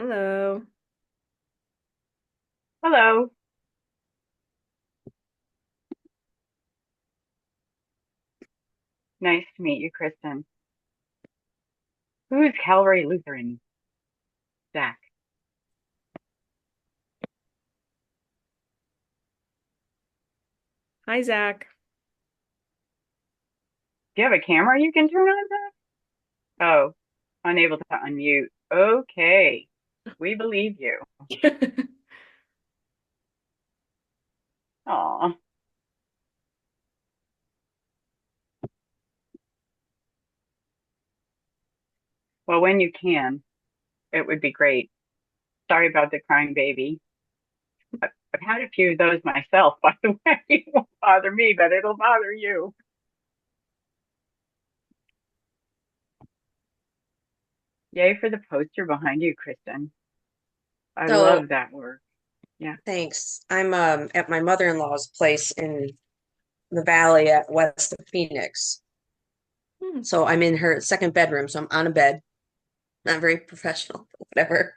Hello. Hello. Nice to meet you, Kristen. Who is Calvary Lutheran? Zach. Hi, Zach. Do you have a camera you can turn on, Zach? Oh, unable to unmute. Okay. We believe you. Aw. Well, when you can, it would be great. Sorry about the crying baby. I've had a few of those myself, by the way. It won't bother me, but it'll bother you. Yay for the poster behind you, Kristen. I So love that work. Yeah. thanks. I'm at my mother-in-law's place in the valley at west of Phoenix. Hmm. So I'm in her second bedroom, so I'm on a bed. Not very professional, but whatever.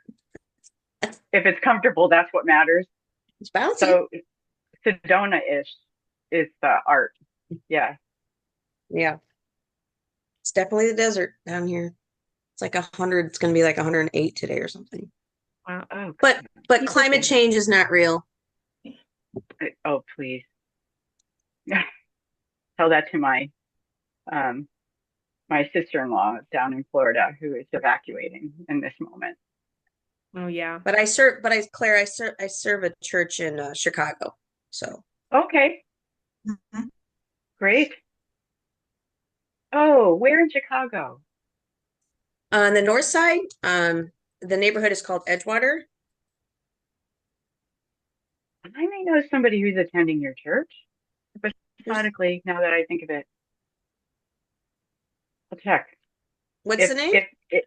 If it's comfortable, that's what matters. It's bouncy. So Sedona-ish is the art. Yeah. Yeah, it's definitely the desert down here. It's like 100. It's gonna be like 108 today or something. Wow. Oh, But people climate say that. change is not real. Oh, please. Tell that to um my sister-in-law down in Florida who is evacuating in this moment. Oh, yeah. Claire, I serve a church in Chicago. So Okay, Mhm. great. Oh, where in Chicago? On the north side, the neighborhood is called Edgewater. I may know somebody who's attending your church. There's, Episodically, now that I think of it, I'll check. what's If the name? if it,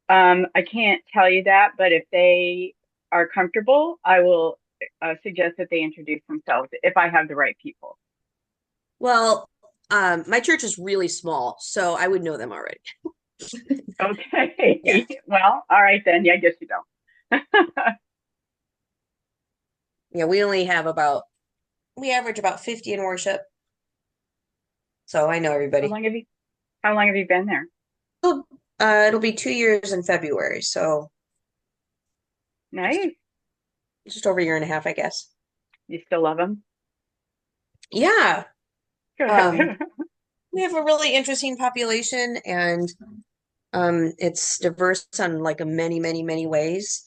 I can't tell you that, but if they are comfortable, I will suggest that they introduce themselves if I have the right people. Well, my church is really small, so I would know them already. Yeah. Okay. Well, all right then. Yeah, I guess you don't. Yeah, we average about 50 in worship. So I know How everybody. long have you how long have you been there? So, it'll be 2 years in February, so just Nice. just over a year and a half, I guess. You still love them? Yeah. Um, Good. we have a really interesting population and it's diverse on like a many, many, many ways.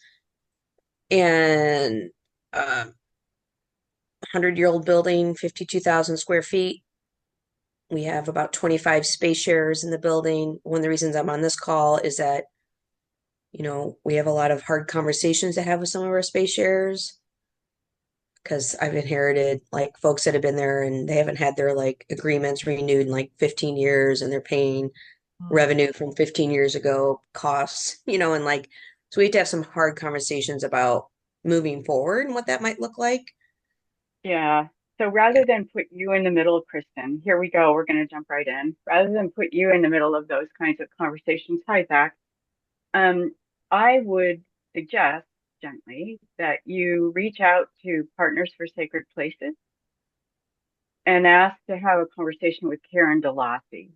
And 100-year-old building, 52,000 square feet. We have about 25 space sharers in the building. One of the reasons I'm on this call is that, we have a lot of hard conversations to have with some of our space sharers because I've inherited like folks that have been there and they haven't had their like agreements renewed in like 15 years and they're paying revenue from 15 years ago, costs, and like, so we have to have some hard conversations about moving forward and what that might look like. Yeah. So rather than put you in the middle, Kristen, here we go. We're going to jump right in. Rather than put you in the middle of those kinds of conversations, hi, Zach. Um, I would suggest gently that you reach out to Partners for Sacred Places and ask to have a conversation with Karen DeLossi.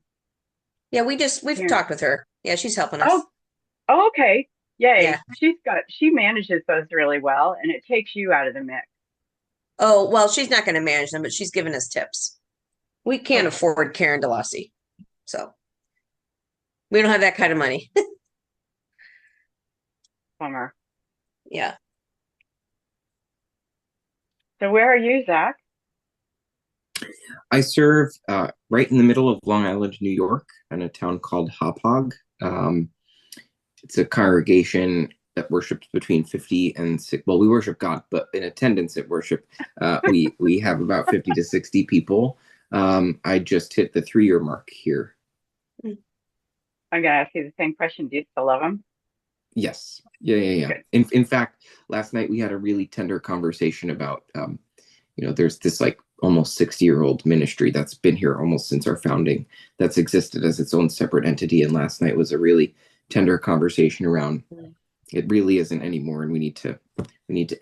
Yeah, we've Karen. talked with her. Yeah, she's helping Oh, us. oh, okay. Yeah. Yay. She manages those really well and it takes you out of the mix. Oh, well, she's not going to manage them, but she's giving us tips. We can't Okay. afford Karen DeLossi. So we don't have that kind of money. Bummer. Yeah. So where are you, Zach? I serve right in the middle of Long Island, New York, in a town called Hauppauge. Um, it's a congregation that worships between 50 and well, we worship God, but in attendance at worship, we have about 50 to 60 people. I just hit the 3 year mark here. I'm going to ask you the same question. Do you still love them? Yes. Yeah, yeah, yeah. Good. In fact, last night we had a really tender conversation about there's this like almost 60-year-old ministry that's been here almost since our founding that's existed as its own separate entity. And last night was a really tender conversation around it really isn't anymore, and we need to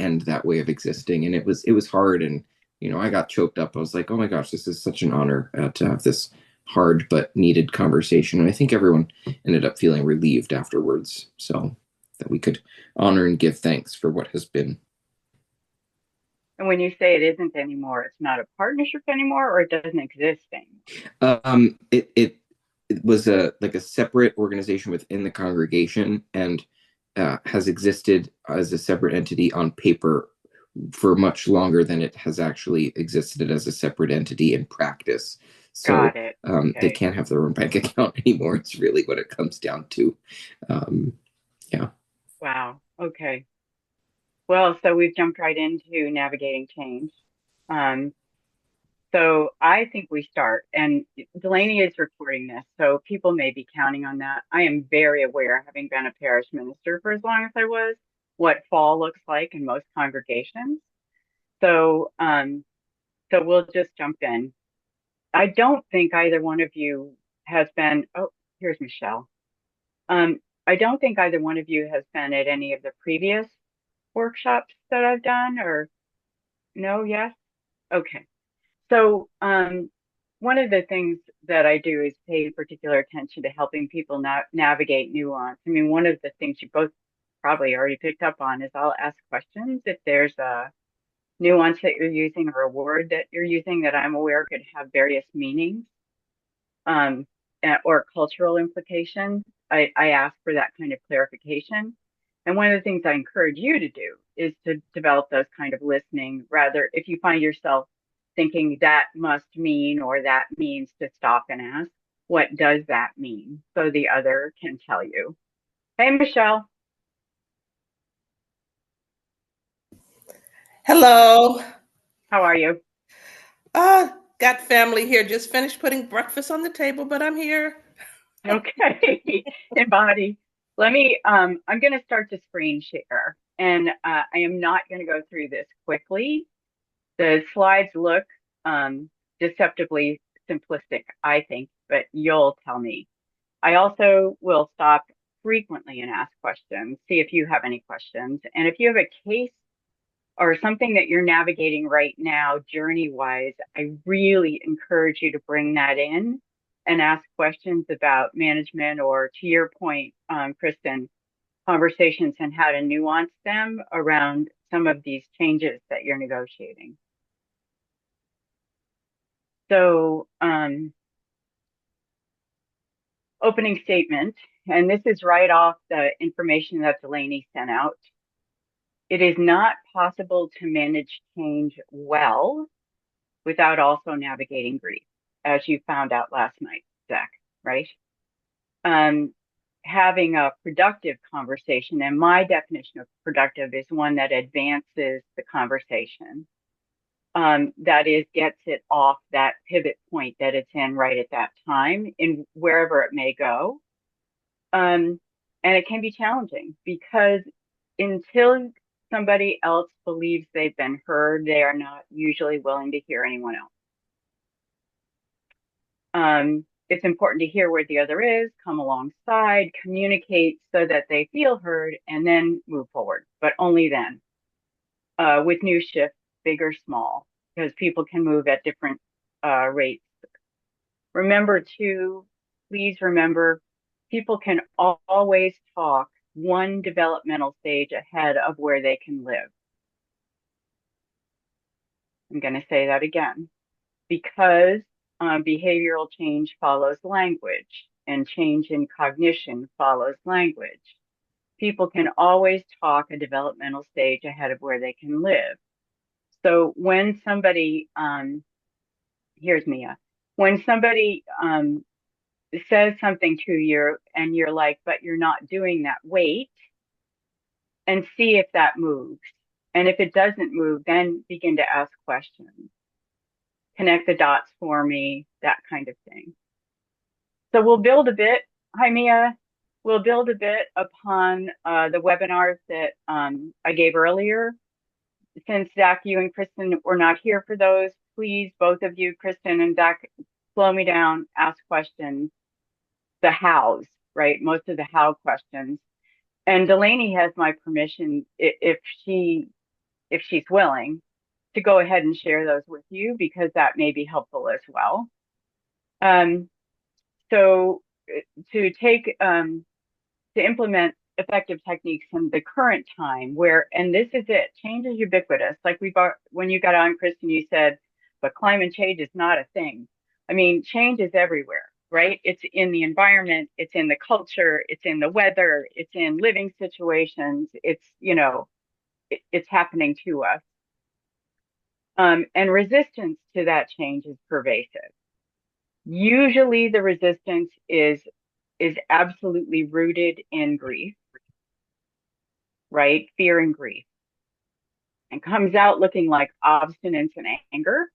end that way of existing. And it was hard, and I got choked up. I was like, oh my gosh, this is such an honor to have this hard but needed conversation. And I think everyone ended up feeling relieved afterwards, so that we could honor and give thanks for what has been. And when you say it isn't anymore, it's not a partnership anymore, or it doesn't exist anymore? It was a separate organization within the congregation, and has existed as a separate entity on paper for much longer than it has actually existed as a separate entity in practice. Got So it. they Okay. can't have their own bank account anymore. It's really what it comes down to. Um, yeah. Wow. Okay. Well, so we've jumped right into navigating change. Um, so I think we start, and Delaney is recording this, so people may be counting on that. I am very aware, having been a parish minister for as long as I was, what fall looks like in most congregations. So, so we'll just jump in. I don't think either one of you has been, oh, here's Michelle. I don't think either one of you has been at any of the previous workshops that I've done, or no, yes? Okay. So, one of the things that I do is pay particular attention to helping people navigate nuance. I mean, one of the things you both probably already picked up on is I'll ask questions if there's a nuance that you're using or a word that you're using that I'm aware could have various meanings, um, or cultural implications. I ask for that kind of clarification. And one of the things I encourage you to do is to develop those kind of listening. Rather, if you find yourself thinking that must mean or that means, to stop and ask, what does that mean? So the other can tell you. Hey, Michelle. Hello. Hello. How are you? Uh, got family here. Just finished putting breakfast on the table, but I'm here. Okay. Embody. I'm going to start to screen share, and I am not going to go through this quickly. The slides look deceptively simplistic, I think, but you'll tell me. I also will stop frequently and ask questions, see if you have any questions. And if you have a case or something that you're navigating right now, journey wise, I really encourage you to bring that in and ask questions about management, or to your point, Kristen, conversations and how to nuance them around some of these changes that you're negotiating. So, opening statement, and this is right off the information that Delaney sent out. It is not possible to manage change well without also navigating grief, as you found out last night, Zach, right? Um, Having a productive conversation, and my definition of productive is one that advances the conversation, that is, gets it off that pivot point that it's in right at that time, in wherever it may go. And it can be challenging because until somebody else believes they've been heard, they are not usually willing to hear anyone else. It's important to hear where the other is, come alongside, communicate so that they feel heard, and then move forward, but only then. With new shifts, big or small, because people can move at different rates. Remember to, please remember, people can always talk one developmental stage ahead of where they can live. I'm going to say that again, because behavioral change follows language, and change in cognition follows language. People can always talk a developmental stage ahead of where they can live. So when somebody, here's Mia, when somebody says something to you and you're like, but you're not doing that, wait and see if that moves. And if it doesn't move, then begin to ask questions. Connect the dots for me, that kind of thing. So we'll build a bit. Hi, Mia. We'll build a bit upon the webinars that I gave earlier. Since Zach, you and Kristen were not here for those, please, both of you, Kristen and Zach, slow me down, ask questions. The hows, right? Most of the how questions. And Delaney has my permission if she's willing to go ahead and share those with you because that may be helpful as well. Um, so to take to implement effective techniques in the current time and this is it, change is ubiquitous. Like when you got on, Kristen, you said, but climate change is not a thing. I mean, change is everywhere, right? It's in the environment, it's in the culture, it's in the weather, it's in living situations. It's happening to us. And resistance to that change is pervasive. Usually the resistance is absolutely rooted in grief, right? Fear and grief, and comes out looking like obstinance and anger,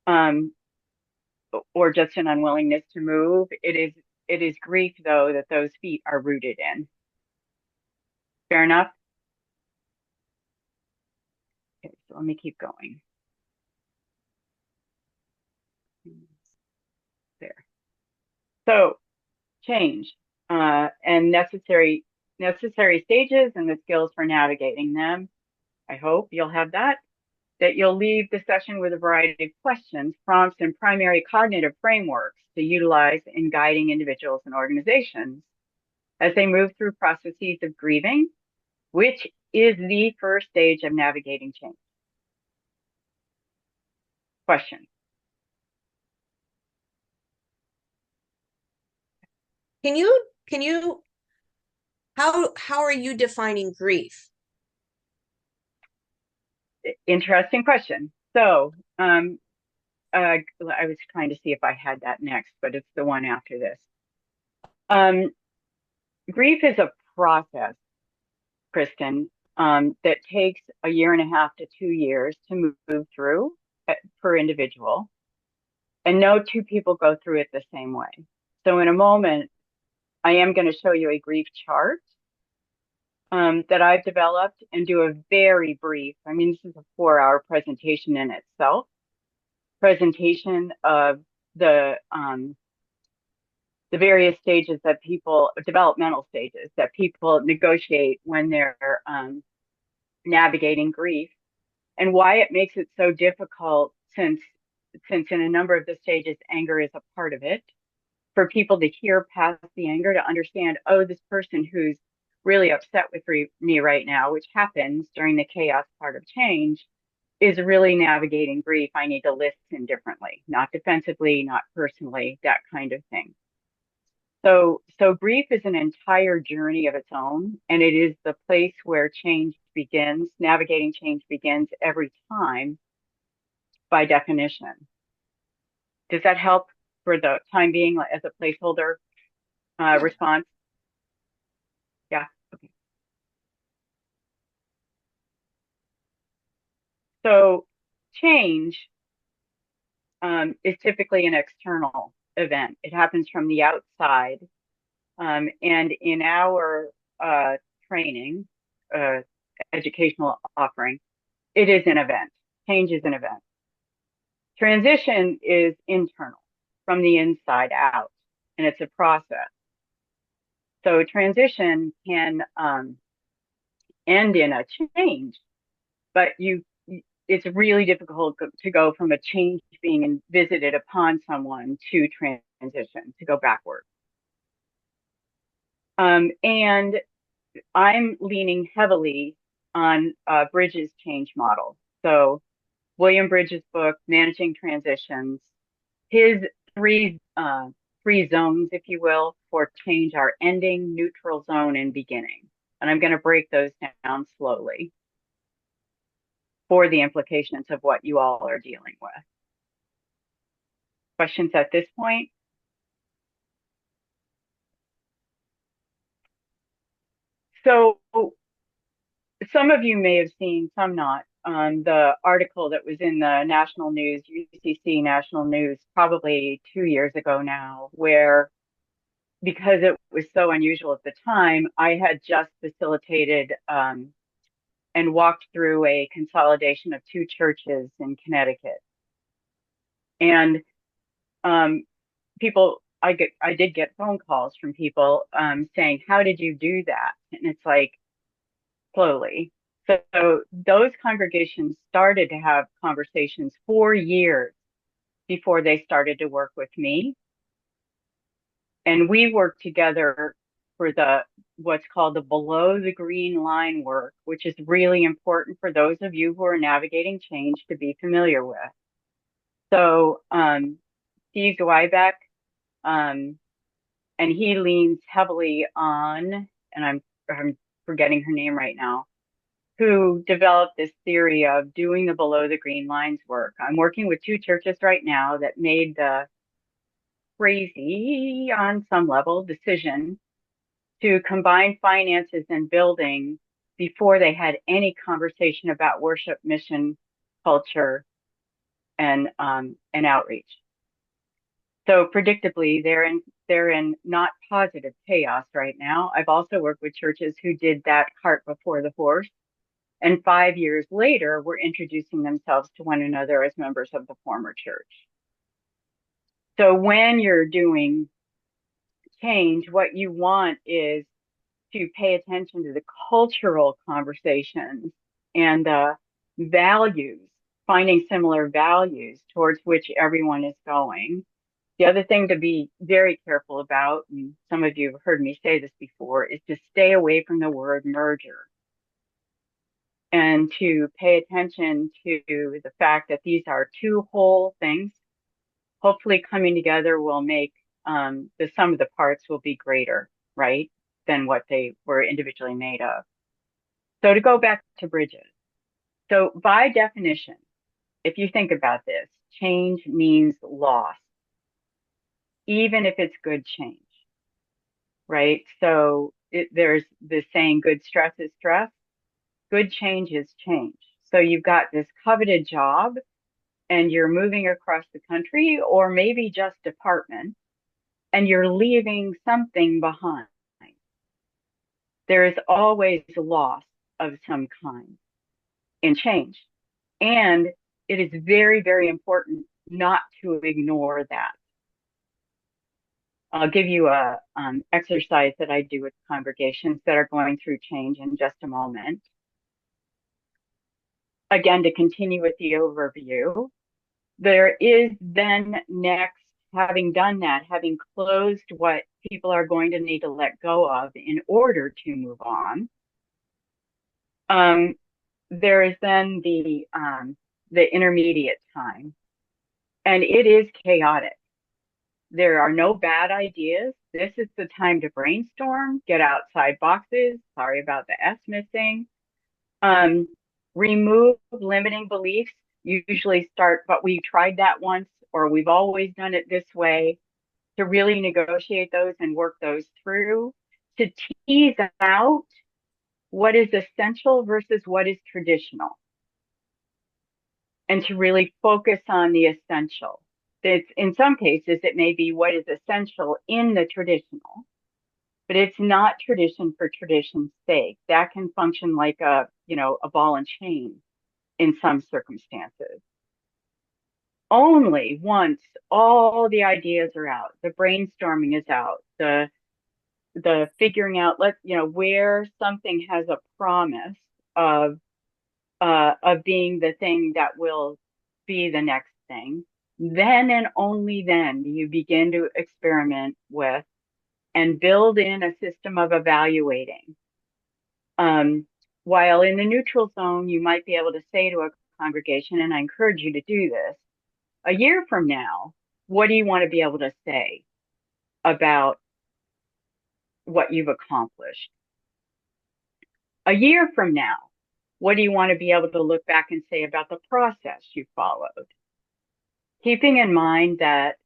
um, or just an unwillingness to move. It is grief though that those feet are rooted in. Fair enough? Okay, so let me keep going. There. So change, and necessary stages and the skills for navigating them. I hope you'll have that you'll leave the session with a variety of questions, prompts, and primary cognitive frameworks to utilize in guiding individuals and organizations as they move through processes of grieving, which is the first stage of navigating change. Question. Can you how are you defining grief? Interesting question. So, I was trying to see if I had that next, but it's the one after this. Grief is a process, Kristen, that takes a year and a half to 2 years to move through per individual. And no two people go through it the same way. So in a moment, I am going to show you a grief chart that I've developed and do a very brief, I mean, this is a 4-hour presentation in itself, presentation of the various stages developmental stages that people negotiate when they're navigating grief, and why it makes it so difficult since in a number of the stages, anger is a part of it, for people to hear past the anger, to understand, oh, this person who's really upset with me right now, which happens during the chaos part of change, is really navigating grief. I need to listen differently, not defensively, not personally, that kind of thing. So grief is an entire journey of its own, and it is the place where change begins. Navigating change begins every time, by definition. Does that help for the time being as a placeholder response? Yeah. Okay. So change is typically an external event. It happens from the outside. And in our training, educational offering, it is an event. Change is an event. Transition is internal, from the inside out, and it's a process. So transition can end in a change, but it's really difficult to go from a change being visited upon someone to transition, to go backward. And I'm leaning heavily on Bridges' change model. So William Bridges' book, Managing Transitions, his three zones, if you will, for change are ending, neutral zone, and beginning. And I'm going to break those down slowly for the implications of what you all are dealing with. Questions at this point? So some of you may have seen, some not, the article that was in the national news, UCC national news, probably 2 years ago now, where, because it was so unusual at the time, I had just facilitated and walked through a consolidation of 2 churches in Connecticut. And people I did get phone calls from people saying, "How did you do that?" And it's like slowly. So those congregations started to have conversations for years before they started to work with me. And we worked together for the what's called the below the green line work, which is really important for those of you who are navigating change to be familiar with. So Steve Dwybeck, um, and he leans heavily on, and I'm forgetting her name right now, who developed this theory of doing the below the green lines work. I'm working with two churches right now that made the crazy, on some level, decision to combine finances and building before they had any conversation about worship, mission, culture, and outreach. So predictably, they're in not positive chaos right now. I've also worked with churches who did that cart before the horse. And 5 years later, were introducing themselves to one another as members of the former church. So when you're doing change, what you want is to pay attention to the cultural conversations and the values, finding similar values towards which everyone is going. The other thing to be very careful about, and some of you have heard me say this before, is to stay away from the word merger and to pay attention to the fact that these are two whole things. Hopefully coming together will make the sum of the parts will be greater, right, than what they were individually made of. So to go back to bridges. So by definition, if you think about this, change means loss, even if it's good change, right? So there's this saying, good stress is stress. Good change is change. So you've got this coveted job and you're moving across the country or maybe just department and you're leaving something behind. There is always loss of some kind in change. And it is very, very important not to ignore that. I'll give you a exercise that I do with congregations that are going through change in just a moment. Again, to continue with the overview, there is then next, having done that, having closed what people are going to need to let go of in order to move on, there is then the intermediate time, and it is chaotic. There are no bad ideas. This is the time to brainstorm, get outside boxes. Sorry about the S missing. Remove limiting beliefs. Usually start, but we tried that once, or we've always done it this way, to really negotiate those and work those through, to tease out what is essential versus what is traditional, and to really focus on the essential. It's, in some cases, it may be what is essential in the traditional, but it's not tradition for tradition's sake. That can function like a ball and chain in some circumstances. Only once all the ideas are out, the brainstorming is out, the figuring out, where something has a promise of being the thing that will be the next thing, then and only then do you begin to experiment with and build in a system of evaluating. While in the neutral zone, you might be able to say to a congregation, and I encourage you to do this, a year from now, what do you want to be able to say about what you've accomplished? A year from now, what do you want to be able to look back and say about the process you followed? Keeping in mind that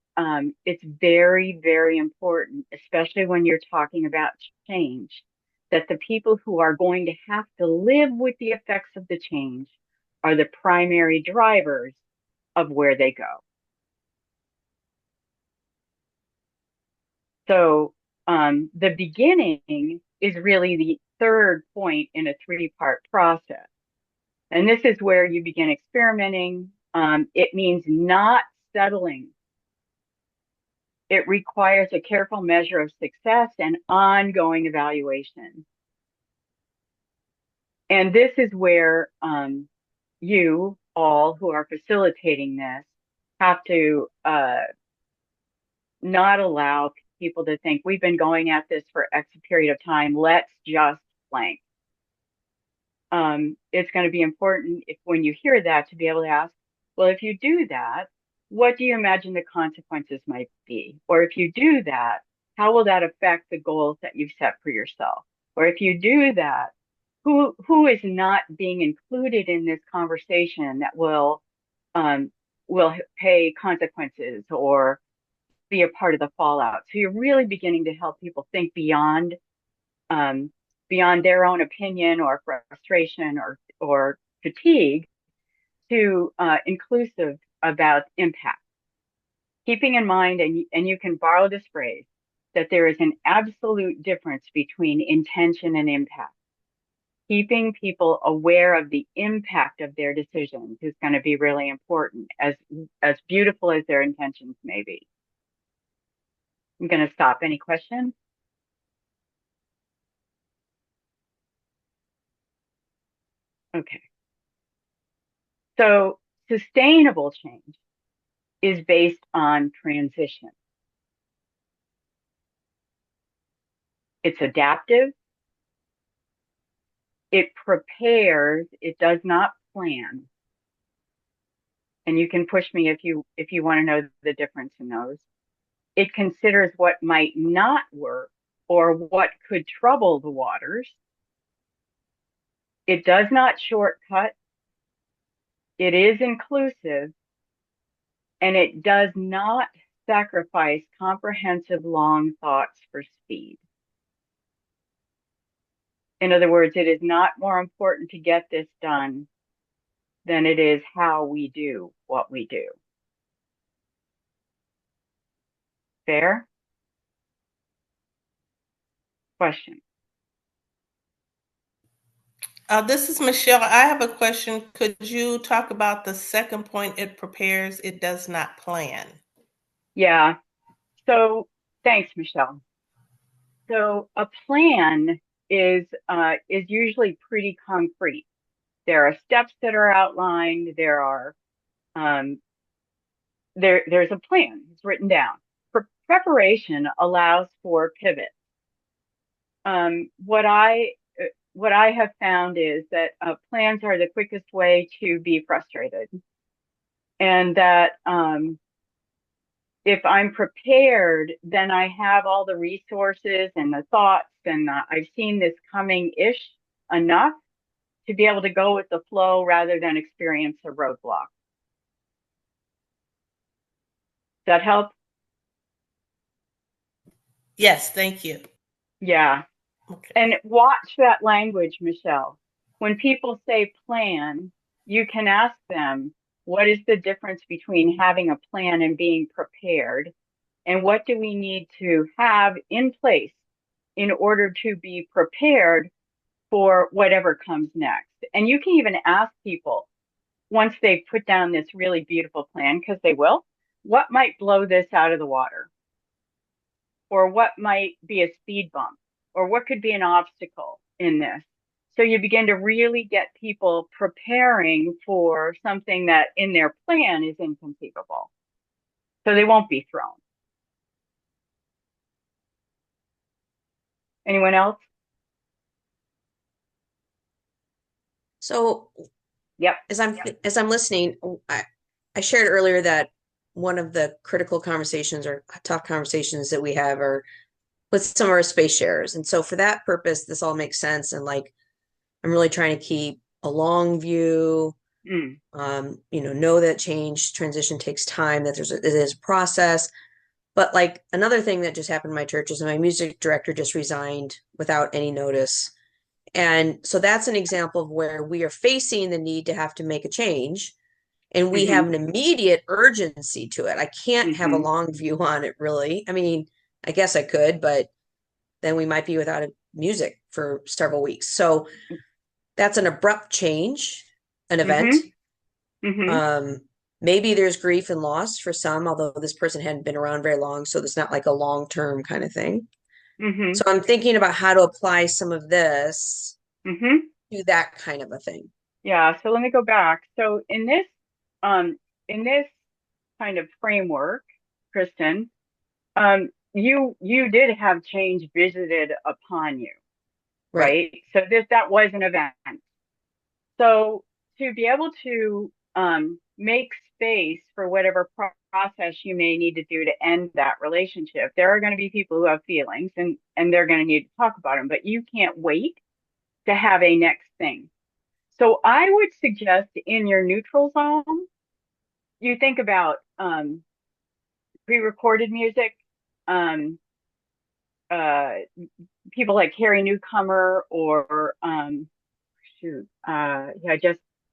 it's very, very important, especially when you're talking about change, that the people who are going to have to live with the effects of the change are the primary drivers of where they go. So the beginning is really the third point in a three-part process. And this is where you begin experimenting. It means not settling It requires a careful measure of success and ongoing evaluation. And this is where you all who are facilitating this have to not allow people to think we've been going at this for X period of time. Let's just blank. It's going to be important if when you hear that to be able to ask, well, if you do that, what do you imagine the consequences might be? Or if you do that, how will that affect the goals that you've set for yourself? Or if you do that, who is not being included in this conversation that will pay consequences or be a part of the fallout? So you're really beginning to help people think beyond their own opinion or frustration or fatigue to inclusive about impact. Keeping in mind, and you can borrow this phrase, that there is an absolute difference between intention and impact. Keeping people aware of the impact of their decisions is going to be really important, as beautiful as their intentions may be. I'm going to stop. Any questions? Okay. So sustainable change is based on transition. It's adaptive. It prepares. It does not plan. And you can push me if you want to know the difference in those. It considers what might not work or what could trouble the waters. It does not shortcut. It is inclusive. And it does not sacrifice comprehensive long thoughts for speed. In other words, it is not more important to get this done than it is how we do what we do. Fair? Question. This is Michelle. I have a question. Could you talk about the second point? It prepares, it does not plan. Yeah. So thanks, Michelle. So a plan is usually pretty concrete. There are steps that are outlined. There's a plan. It's written down. Preparation allows for pivot. What I have found is that plans are the quickest way to be frustrated, and that if I'm prepared, then I have all the resources and the thoughts, and I've seen this coming-ish enough to be able to go with the flow rather than experience a roadblock. Does that help? Yes, thank you. Yeah. Okay. And watch that language, Michelle. When people say plan, you can ask them, what is the difference between having a plan and being prepared? And what do we need to have in place in order to be prepared for whatever comes next? And you can even ask people, once they've put down this really beautiful plan, because they will, what might blow this out of the water? Or what might be a speed bump? Or what could be an obstacle in this? So you begin to really get people preparing for something that in their plan is inconceivable. So they won't be thrown. Anyone else? So, Yep. as I'm listening, I shared earlier that one of the critical conversations or tough conversations that we have are with some of our space sharers. And so for that purpose, this all makes sense. And like, I'm really trying to keep a long view, know that transition takes time, that it is a process. But like another thing that just happened in my church is my music director just resigned without any notice. And so that's an example of where we are facing the need to have to make a change. And we have an immediate urgency to it. I can't have a long view on it, really. I mean, I guess I could, but then we might be without music for several weeks. So that's an abrupt change, an event. maybe there's grief and loss for some, although this person hadn't been around very long, so it's not like a long-term kind of thing. Mm-hmm. So I'm thinking about how to apply some of this Mm-hmm. to that kind of a thing. Yeah. So let me go back. So um, in this kind of framework, Kristen, you did have change visited upon you, Right. right? So that was an event. So to be able to make space for whatever process you may need to do to end that relationship, there are going to be people who have feelings and they're going to need to talk about them, but you can't wait to have a next thing. So I would suggest in your neutral zone, you think about pre-recorded music, um, uh, people like Harry Newcomer or yeah,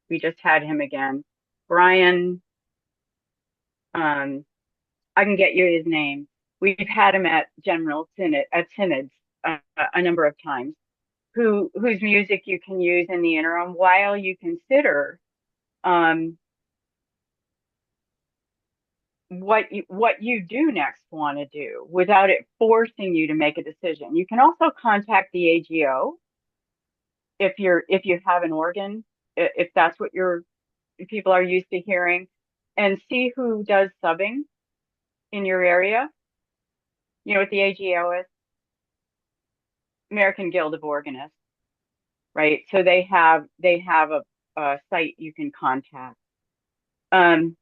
we just had him again. Brian, um, I can get you his name. We've had him at General Synod at synods a number of times. Whose music you can use in the interim while you consider um, what you do next want to do without it forcing you to make a decision. You can also contact the AGO if you have an organ, if that's what your people are used to hearing, and see who does subbing in your area. You know what the AGO is? American Guild of Organists, right? So they have a site you can contact. Um,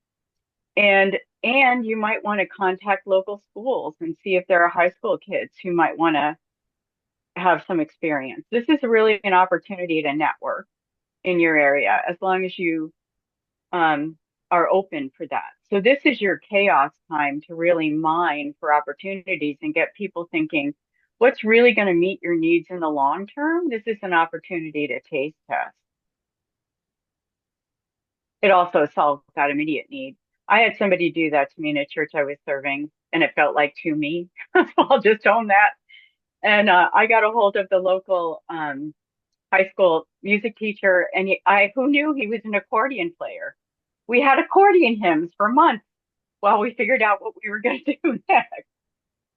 and and you might want to contact local schools and see if there are high school kids who might want to have some experience. This is really an opportunity to network in your area as long as you um, are open for that. So this is your chaos time to really mine for opportunities and get people thinking, what's really going to meet your needs in the long term? This is an opportunity to taste test. It also solves that immediate need. I had somebody do that to me in a church I was serving, and it felt like to me. So I'll just own that. And I got a hold of the local high school music teacher, and who knew he was an accordion player. We had accordion hymns for months while we figured out what we were going to do next.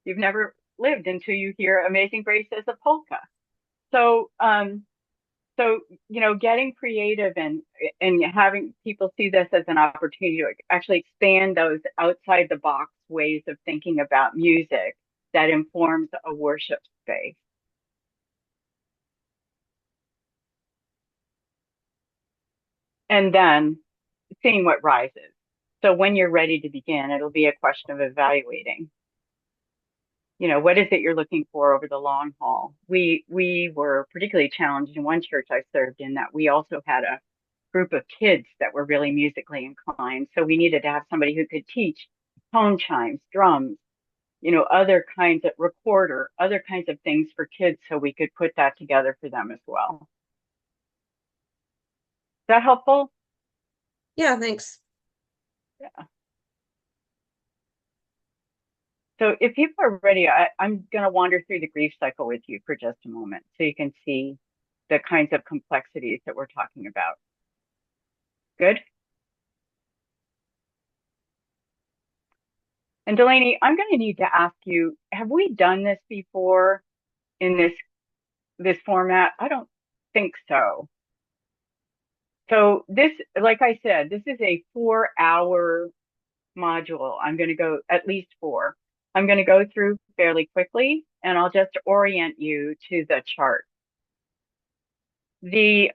You've never lived until you hear Amazing Grace as a polka. So, so getting creative and having people see this as an opportunity to actually expand those outside the box ways of thinking about music that informs a worship space. And then seeing what rises. So when you're ready to begin, it'll be a question of evaluating. What is it you're looking for over the long haul? We were particularly challenged in one church I served in that we also had a group of kids that were really musically inclined. So we needed to have somebody who could teach tone chimes, drums, other kinds of recorder, other kinds of things for kids so we could put that together for them as well. Is that helpful? Yeah, thanks. Yeah. So if people are ready, I'm going to wander through the grief cycle with you for just a moment so you can see the kinds of complexities that we're talking about. Good? And Delaney, I'm going to need to ask you, have we done this before in this format? I don't think so. So this, like I said, this is a 4-hour module. I'm going to go at least 4. I'm going to go through fairly quickly and I'll just orient you to the chart. The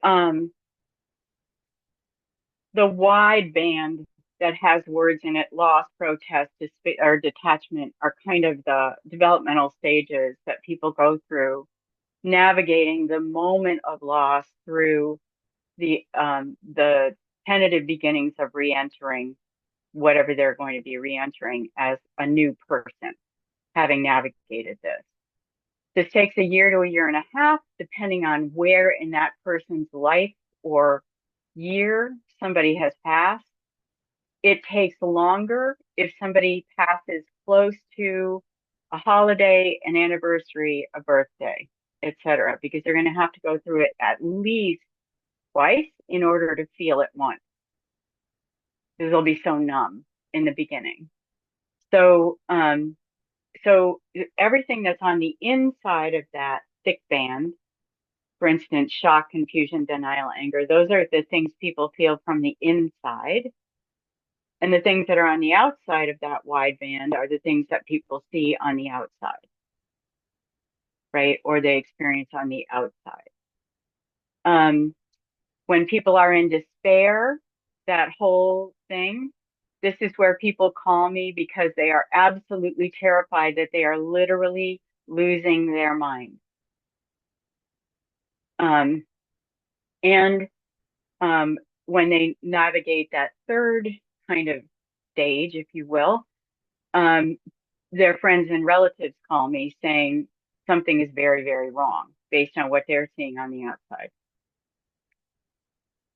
wide band that has words in it, loss, protest, or detachment, are kind of the developmental stages that people go through, navigating the moment of loss through the tentative beginnings of re-entering whatever they're going to be re-entering as a new person, having navigated this. This takes a year to a year and a half, depending on where in that person's life or year somebody has passed. It takes longer if somebody passes close to a holiday, an anniversary, a birthday, etc., because they're going to have to go through it at least twice in order to feel it once. because they'll be so numb in the beginning. So, so everything that's on the inside of that thick band, for instance, shock, confusion, denial, anger, those are the things people feel from the inside. And the things that are on the outside of that wide band are the things that people see on the outside, right? Or they experience on the outside. When people are in despair, that whole thing, this is where people call me because they are absolutely terrified that they are literally losing their mind. And when they navigate that third kind of stage, if you will, their friends and relatives call me saying something is very, very wrong based on what they're seeing on the outside.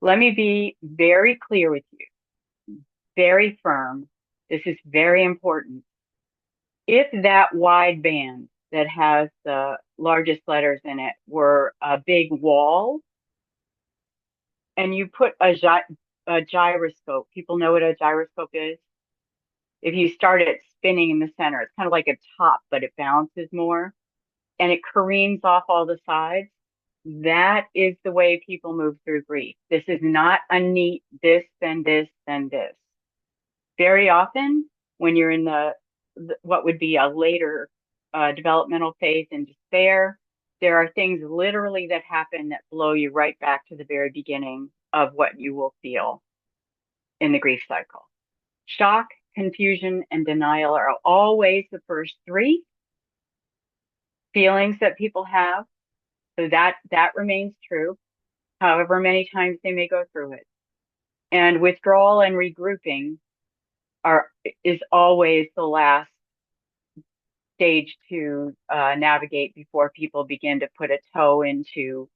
Let me be very clear with you, very firm. This is very important. If that wide band that has the largest letters in it were a big wall, and you put a gyroscope, people know what a gyroscope is? If you start it spinning in the center, it's kind of like a top, but it bounces more and it careens off all the sides. That is the way people move through grief. This is not a neat this, then this, then this. Very often, when you're in what would be a later developmental phase in despair, there are things literally that happen that blow you right back to the very beginning of what you will feel in the grief cycle. Shock, confusion, and denial are always the first three feelings that people have. So that remains true, however many times they may go through it. And withdrawal and regrouping is always the last stage to navigate before people begin to put a toe into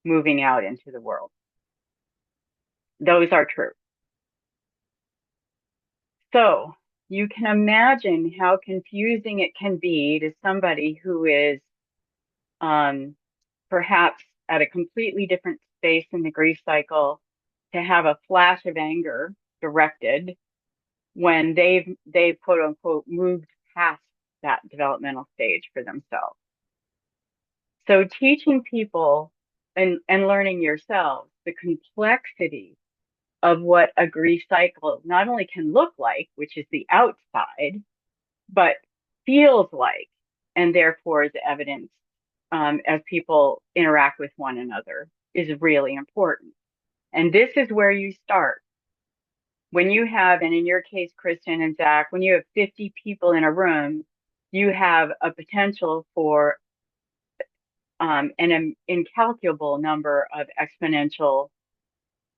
moving out into the world. Those are true. So you can imagine how confusing it can be to somebody who is perhaps at a completely different space in the grief cycle to have a flash of anger directed when they've quote unquote moved past that developmental stage for themselves. So teaching people and learning yourselves the complexity of what a grief cycle not only can look like, which is the outside, but feels like, and therefore is evidenced as people interact with one another, is really important. And this is where you start. When you have, and in your case, Kristen and Zach, when you have 50 people in a room, you have a potential for an incalculable number of exponential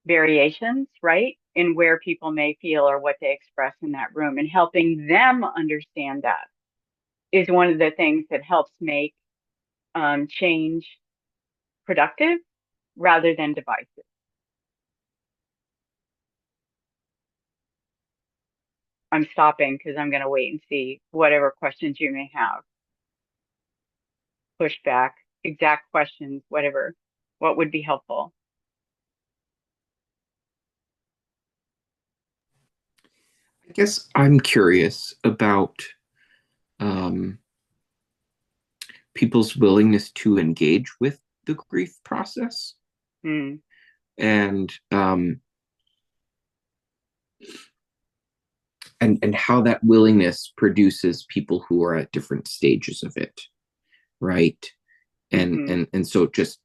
variations, right? In where people may feel or what they express in that room, and helping them understand that is one of the things that helps make change productive rather than divisive. I'm stopping because I'm going to wait and see whatever questions you may have. Pushback, exact questions, whatever. What would be helpful? I guess I'm curious about people's willingness to engage with the grief process. Hmm. And how that willingness produces people who are at different stages of it, right? And so just,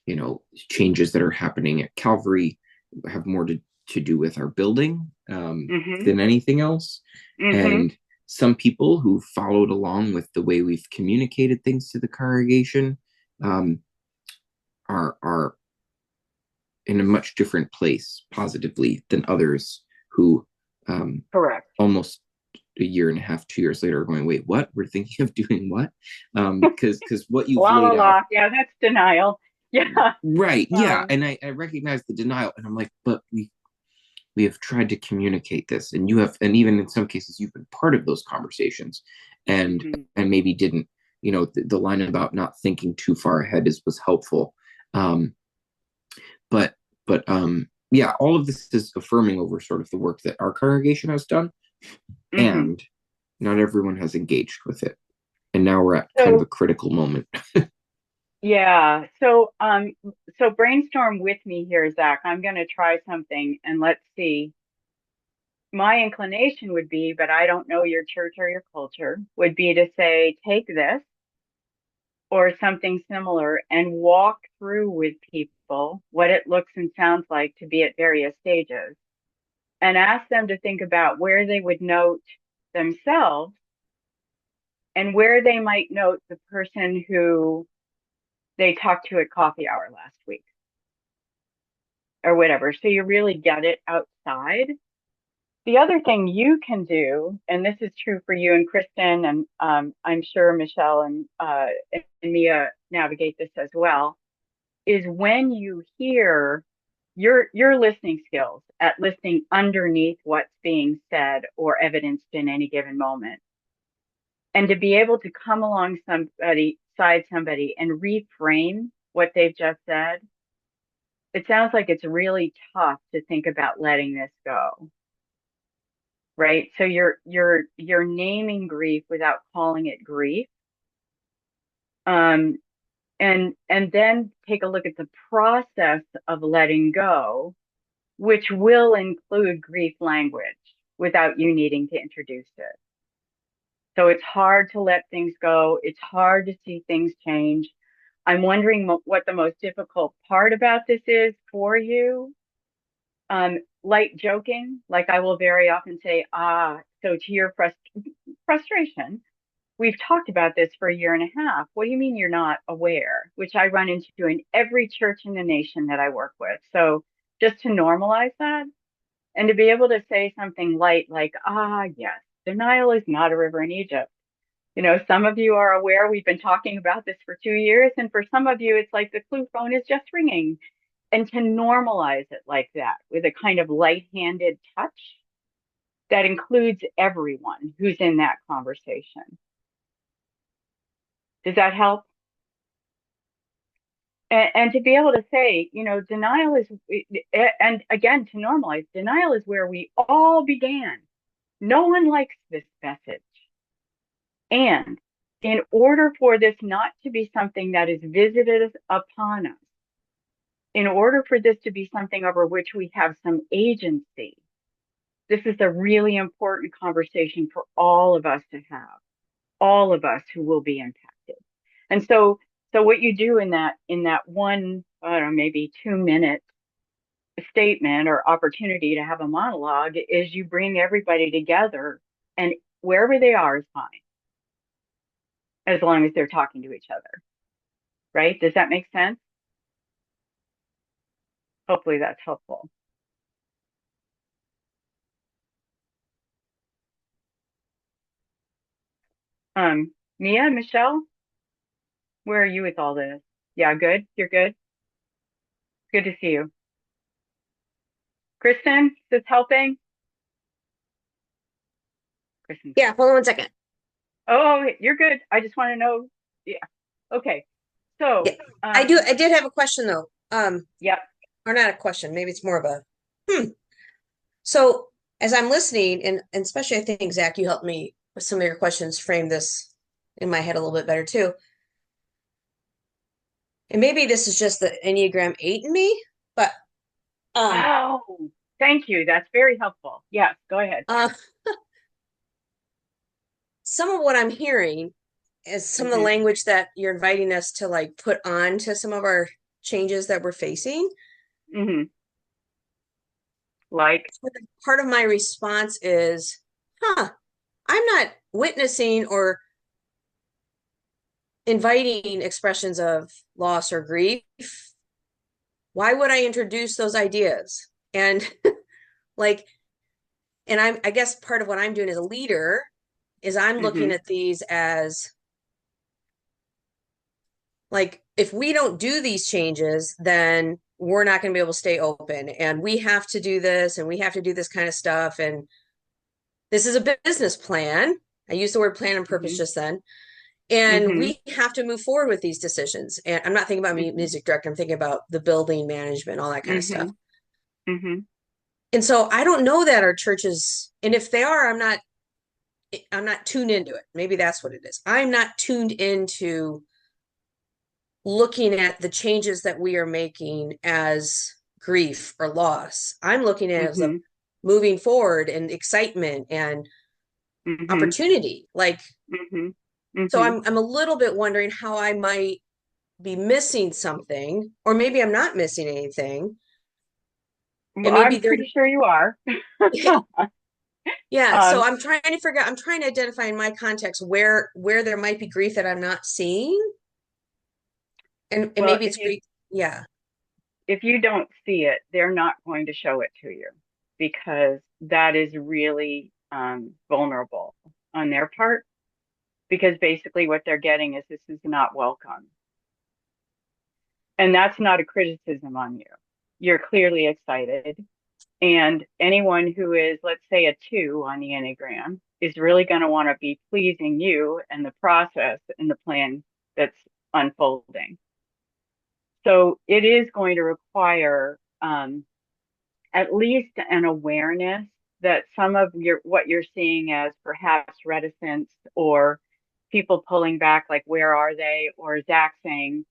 you know, changes that are happening at Calvary have more to do with our building than anything else. And some people who followed along with the way we've communicated things to the congregation are in a much different place positively than others who correct, almost a year and a half, 2 years later, going, wait, what? We're thinking of doing what? Because what you've laid out, yeah, that's denial. Yeah, right, yeah, and I recognize the denial, and I'm like, but we have tried to communicate this, and you have, and even in some cases, you've been part of those conversations, and maybe didn't, you know, the line about not thinking too far ahead was helpful, but yeah, all of this is affirming over sort of the work that our congregation has done, Hmm. and not everyone has engaged with it. And now we're at kind of a So critical moment. yeah, so brainstorm with me here, Zach. I'm going to try something and let's see. My inclination would be, but I don't know your church or your culture, would be to say, take this or something similar and walk through with people what it looks and sounds like to be at various stages and ask them to think about where they would note themselves and where they might note the person who they talked to at coffee hour last week or whatever. So you really get it outside. The other thing you can do, and this is true for you and Kristen, and I'm sure Michelle and Mia navigate this as well, is when you hear your listening skills at listening underneath what's being said or evidenced in any given moment, and to be able to come along somebody and reframe what they've just said. It sounds like it's really tough to think about letting this go, right? So you're naming grief without calling it grief. Um, and then take a look at the process of letting go, which will include grief language without you needing to introduce it. So it's hard to let things go. It's hard to see things change. I'm wondering what the most difficult part about this is for you. Light joking, like I will very often say, so to your frustration, we've talked about this for a year and a half. What do you mean you're not aware? Which I run into in every church in the nation that I work with. So just to normalize that and to be able to say something light like, yes, denial is not a river in Egypt. You know, some of you are aware we've been talking about this for 2 years. And for some of you, it's like the clue phone is just ringing. And to normalize it like that with a kind of light-handed touch that includes everyone who's in that conversation. Does that help? And to be able to say, you know, denial is, and again, to normalize, denial is where we all began. No one likes this message. And in order for this not to be something that is visited upon us, in order for this to be something over which we have some agency, this is a really important conversation for all of us to have, all of us who will be impacted. And so what you do in that one, I don't know, maybe 2 minute statement or opportunity to have a monologue is you bring everybody together and wherever they are is fine, as long as they're talking to each other. Right? Does that make sense? Hopefully that's helpful. Mia, Michelle, where are you with all this? Yeah, good. You're good. Good to see you. Kristen, is this helping? Kristen. Yeah, hold on 1 second. Oh, you're good. I just want to know. Yeah. Okay. So, Yeah, I did have a question though. yeah. Or not a question, maybe it's more of a So as I'm listening, and especially I think Zach, you helped me with some of your questions frame this in my head a little bit better too. And maybe this is just the Enneagram 8 in me, but Oh, thank you. That's very helpful. Yes, go ahead. Some of what I'm hearing is some of the language that you're inviting us to like put on to some of our changes that we're facing. Mm-hmm. Like, Part of my response is, I'm not witnessing or inviting expressions of loss or grief. Why would I introduce those ideas? And like, and I guess part of what I'm doing as a leader is I'm looking mm-hmm, at these as like, if we don't do these changes, then we're not going to be able to stay open. And we have to do this and we have to do this kind of stuff. And this is a business plan. I used the word plan and purpose mm-hmm, just then. And mm-hmm, we have to move forward with these decisions. And I'm not thinking about me, mm-hmm, music director. I'm thinking about the building management, all that kind of mm-hmm, stuff. Mm-hmm. And so I don't know that our churches, and if they are, I'm not tuned into it. Maybe that's what it is. I'm not tuned into looking at the changes that we are making as grief or loss. I'm looking at it as a Mm-hmm. moving forward and excitement and Mm-hmm. opportunity. Like, Mm-hmm. so Mm-hmm. I'm a little bit wondering how I might be missing something, or maybe I'm not missing anything. Well, And maybe I'm there, pretty sure you are. yeah. So Um, I'm trying to identify in my context where there might be grief that I'm not seeing. And well, maybe it's grief. Yeah. if you don't see it, they're not going to show it to you because that is really vulnerable on their part. Because basically, what they're getting is this is not welcome. And that's not a criticism on you. You're clearly excited. And anyone who is, let's say, a 2 on the Enneagram is really going to want to be pleasing you and the process and the plan that's unfolding. So it is going to require at least an awareness that some of what you're seeing as perhaps reticence or people pulling back, like where are they? Or Zach saying,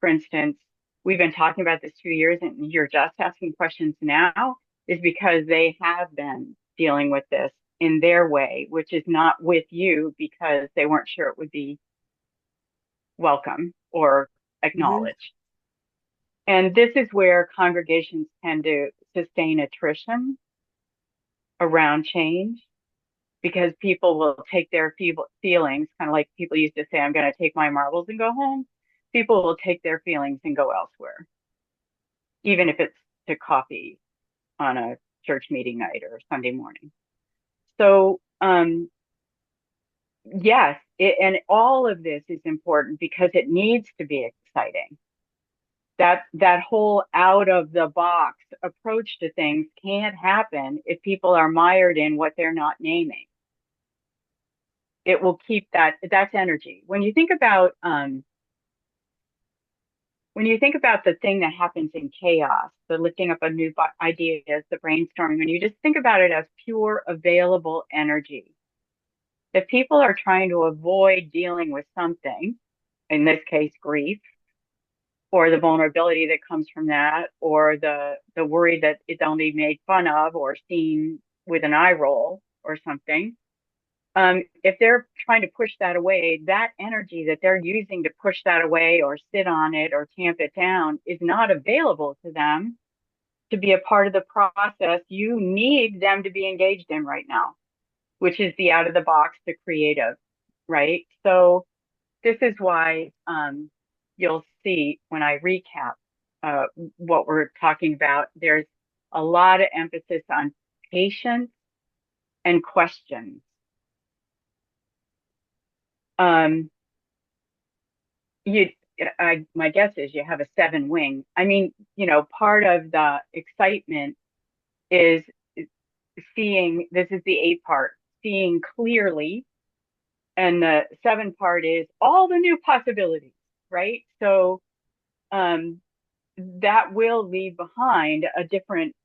for instance, we've been talking about this 2 years and you're just asking questions now, is because they have been dealing with this in their way, which is not with you because they weren't sure it would be welcome or Hmm. acknowledged. And this is where congregations tend to sustain attrition around change because people will take their feelings, kind of like people used to say, I'm going to take my marbles and go home. People will take their feelings and go elsewhere, even if it's to coffee on a church meeting night or Sunday morning. So, yes, and all of this is important because it needs to be exciting. That whole out of the box approach to things can't happen if people are mired in what they're not naming. It will keep that's energy. When you think about the thing that happens in chaos, the lifting up of new ideas, the brainstorming, when you just think about it as pure available energy, if people are trying to avoid dealing with something, in this case grief, or the vulnerability that comes from that, or the worry that it's only made fun of or seen with an eye roll or something, if they're trying to push that away, that energy that they're using to push that away or sit on it or tamp it down is not available to them to be a part of the process you need them to be engaged in right now, which is the out of the box, the creative, right? So this is why you'll see when I recap uh, what we're talking about, there's a lot of emphasis on patience and questions. Um, you my guess is you have a 7 wing. I mean, part of the excitement is seeing, this is the 8 part, seeing clearly, and the 7 part is all the new possibilities, right? So that will leave behind a different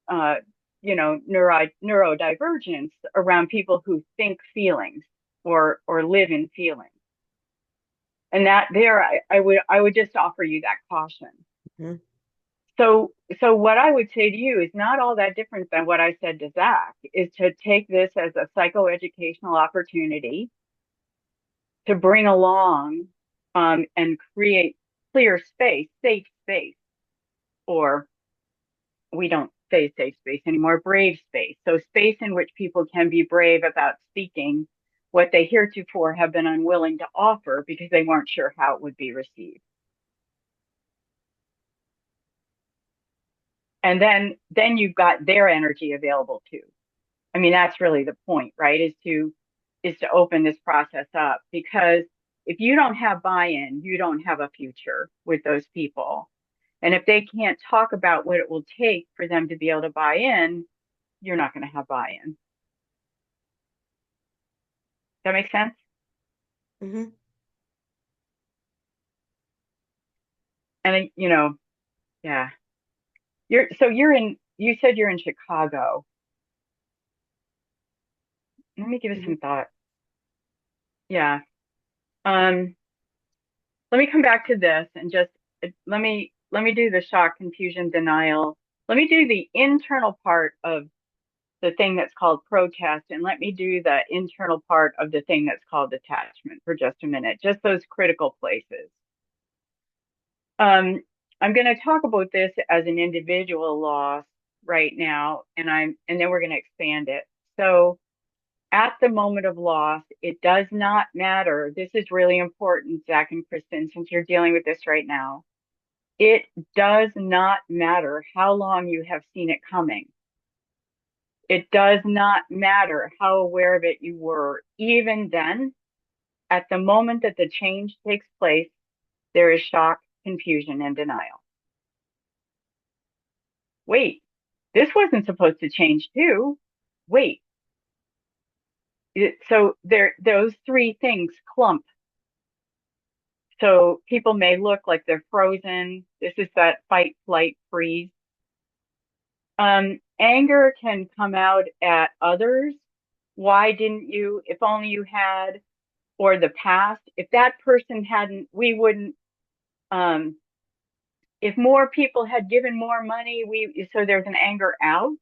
neurodivergence around people who think feelings or live in feelings. And that there, I would just offer you that caution. Hmm. So what I would say to you is not all that different than what I said to Zach, is to take this as a psychoeducational opportunity to bring along and create clear space, safe space, or we don't say safe space anymore, brave space. So space in which people can be brave about speaking what they heretofore have been unwilling to offer because they weren't sure how it would be received. And then you've got their energy available too. I mean, that's really the point, right? Is to open this process up, because if you don't have buy-in, you don't have a future with those people. And if they can't talk about what it will take for them to be able to buy in, you're not going to have buy-in. That make sense? Hmm. And yeah, you're in you said you're in Chicago. Let me give it Mhm. some thought. Yeah. Um, let me come back to this and just let me do the shock, confusion, denial. Let me do the internal part of the thing that's called protest, and let me do the internal part of the thing that's called attachment for just a minute, just those critical places. Um, I'm going to talk about this as an individual loss right now, and then we're going to expand it. So at the moment of loss, it does not matter. This is really important, Zach and Kristen, since you're dealing with this right now. It does not matter how long you have seen it coming. It does not matter how aware of it you were. Even then, at the moment that the change takes place, there is shock, confusion, and denial. Wait, this wasn't supposed to change too. Wait. So those three things clump. So people may look like they're frozen. This is that fight, flight, freeze. Anger can come out at others. Why didn't you? If only you had, or the past. If that person hadn't, we wouldn't. Um, if more people had given more money, so there's an anger out,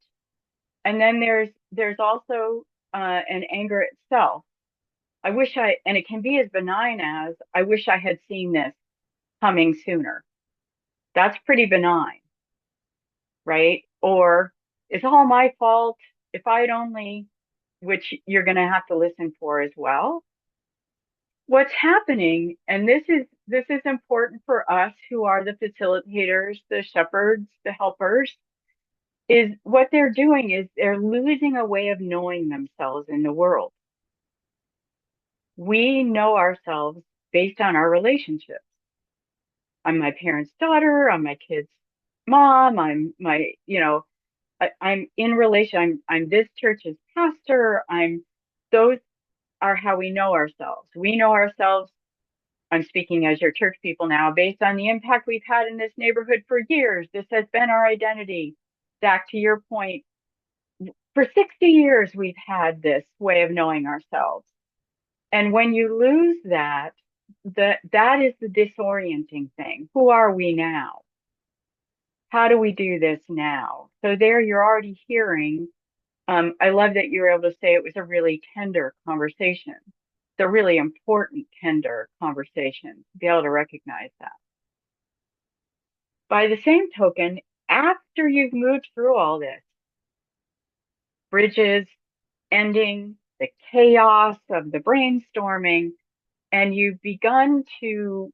and then there's also an anger itself. And it can be as benign as, I wish I had seen this coming sooner. That's pretty benign, right? Or it's all my fault. If I'd only, which you're going to have to listen for as well. What's happening, and this is important for us who are the facilitators, the shepherds, the helpers, is what they're doing is they're losing a way of knowing themselves in the world. We know ourselves based on our relationships. I'm my parents' daughter, I'm my kid's mom, I'm my, I'm in relation, I'm this church's pastor, those are how we know ourselves. We know ourselves, I'm speaking as your church people now, based on the impact we've had in this neighborhood for years. This has been our identity. Back to your point, for 60 years, we've had this way of knowing ourselves. And when you lose that, that is the disorienting thing. Who are we now? How do we do this now? So there you're already hearing. I love that you were able to say it was a really tender conversation. It's a really important, tender conversation to be able to recognize that. By the same token, after you've moved through all this, bridges, ending, the chaos of the brainstorming, and you've begun to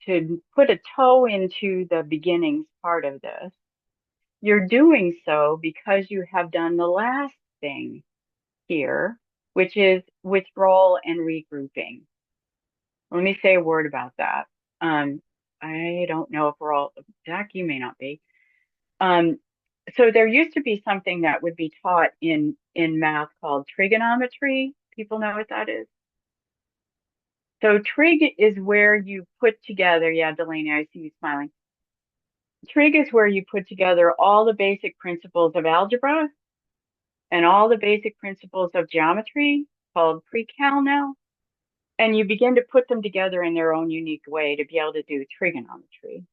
to put a toe into the beginnings part of this, you're doing so because you have done the last thing here, which is withdrawal and regrouping. Let me say a word about that. I don't know if we're all, Jack, you may not be. So there used to be something that would be taught in math called trigonometry. People know what that is? So trig is where you put together, yeah, Delaney, I see you smiling. Trig is where you put together all the basic principles of algebra and all the basic principles of geometry, called pre-cal now, and you begin to put them together in their own unique way to be able to do trigonometry.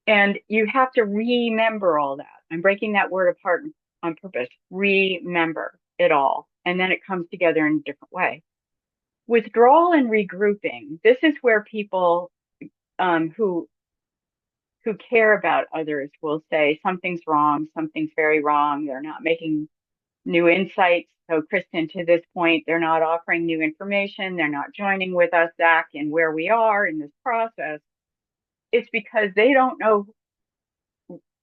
And you have to remember all that. I'm breaking that word apart on purpose. Remember it all. And then it comes together in a different way. Withdrawal and regrouping. This is where people who care about others will say something's wrong, something's very wrong. They're not making new insights. So Kristen, to this point, they're not offering new information. They're not joining with us, Zach, in where we are in this process. It's because they don't know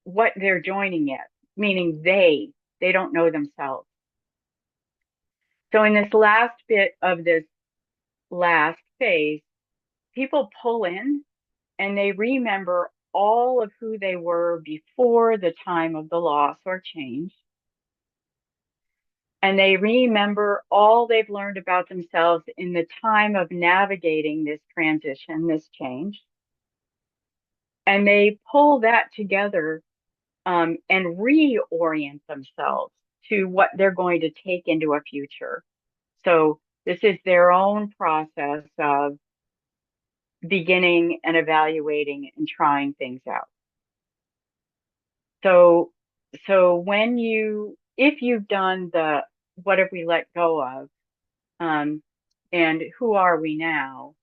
what they're joining yet, meaning they don't know themselves. So in this last bit of this last phase, people pull in and they remember all of who they were before the time of the loss or change. And they remember all they've learned about themselves in the time of navigating this transition, this change. and they pull that together and reorient themselves to what they're going to take into a future. So this is their own process of beginning and evaluating and trying things out. So, if you've done the what have we let go of, and who are we now,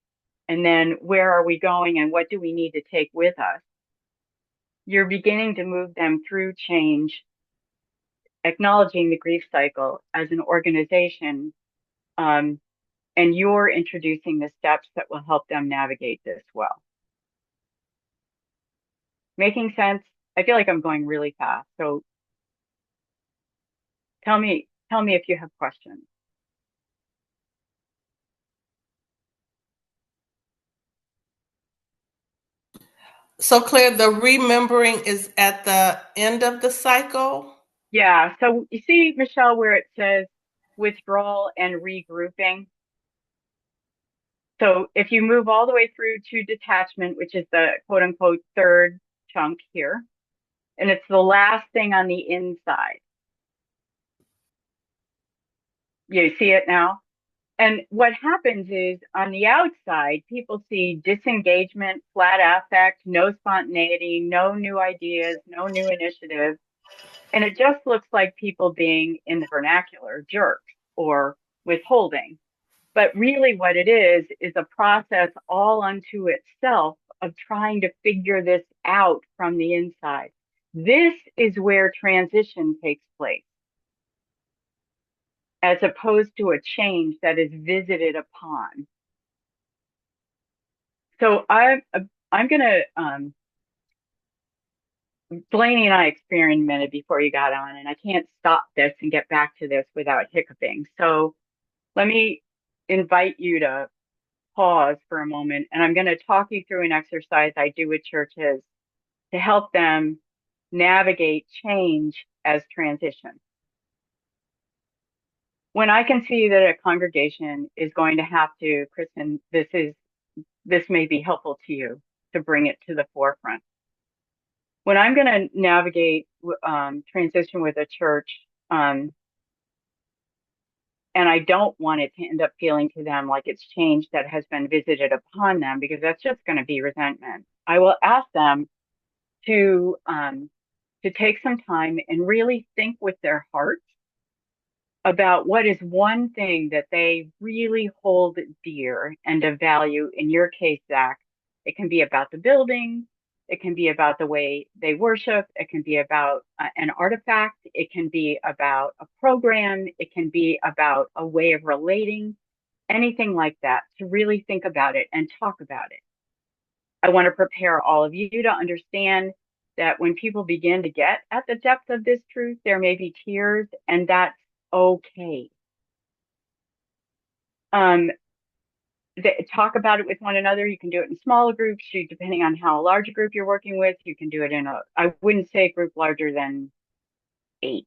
and then where are we going and what do we need to take with us, you're beginning to move them through change, acknowledging the grief cycle as an organization, and you're introducing the steps that will help them navigate this well. Making sense? I feel like I'm going really fast. So tell me if you have questions. So Claire, the remembering is at the end of the cycle? Yeah. So you see, Michelle, where it says withdrawal and regrouping. So if you move all the way through to detachment, which is the quote unquote third chunk here, and it's the last thing on the inside. You see it now? And what happens is on the outside, people see disengagement, flat affect, no spontaneity, no new ideas, no new initiative. And it just looks like people being, in the vernacular, jerks or withholding. But really what it is a process all unto itself of trying to figure this out from the inside. This is where transition takes place, as opposed to a change that is visited upon. So I'm gonna Blaney and I experimented before you got on, and I can't stop this and get back to this without hiccuping. So let me invite you to pause for a moment, and I'm going to talk you through an exercise I do with churches to help them navigate change as transition. When I can see that a congregation is going to have to, Kristen, this may be helpful to you to bring it to the forefront. When I'm going to navigate transition with a church, and I don't want it to end up feeling to them like it's change that has been visited upon them, because that's just going to be resentment. I will ask them to take some time and really think with their hearts about what is one thing that they really hold dear and of value. In your case, Zach, it can be about the building. It can be about the way they worship. It can be about an artifact. It can be about a program. It can be about a way of relating, anything like that, to really think about it and talk about it. I want to prepare all of you to understand that when people begin to get at the depth of this truth, there may be tears, and that's okay. Talk about it with one another. You can do it in smaller groups, depending on how large a group you're working with. You can do it in I wouldn't say a group larger than 8.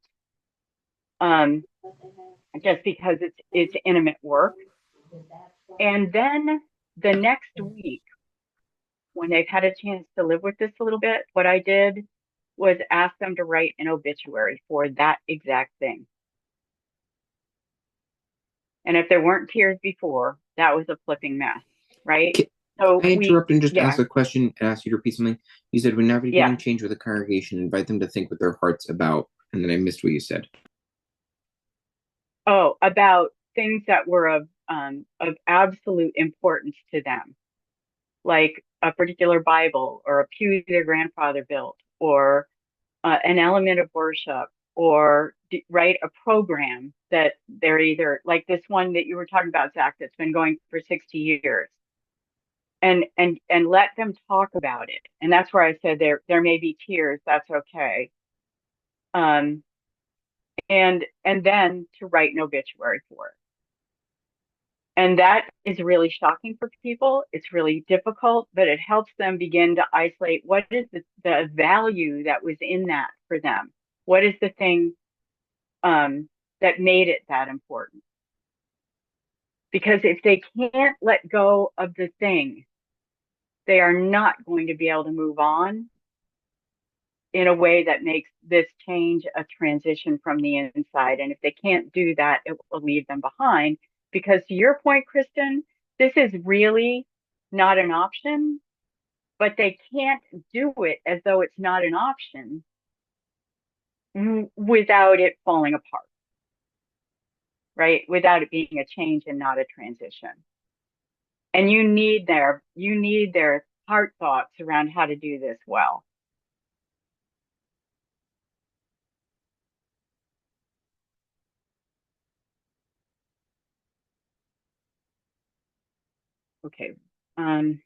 Just because it's intimate work. And then the next week, when they've had a chance to live with this a little bit, what I did was ask them to write an obituary for that exact thing. And if there weren't tears before, that was a flipping mess, right? Can I interrupt and just ask a question and ask you to repeat something? You said when navigating change with a congregation, invite them to think with their hearts about, and then I missed what you said. Oh, about things that were of absolute importance to them, like a particular Bible or a pew their grandfather built, or an element of worship, or write a program that they're either like this one that you were talking about, Zach, that's been going for 60 years. And let them talk about it. And that's where I said there may be tears. That's okay. And then to write an obituary for it. And that is really shocking for people. It's really difficult, but it helps them begin to isolate what is the value that was in that for them. What is the thing that made it that important? Because if they can't let go of the thing they are not going to be able to move on in a way that makes this change a transition from the inside. And if they can't do that, it will leave them behind. Because to your point, Kristen, this is really not an option, but they can't do it as though it's not an option without it falling apart, right? Without it being a change and not a transition. And you need their heart thoughts around how to do this well. Okay. I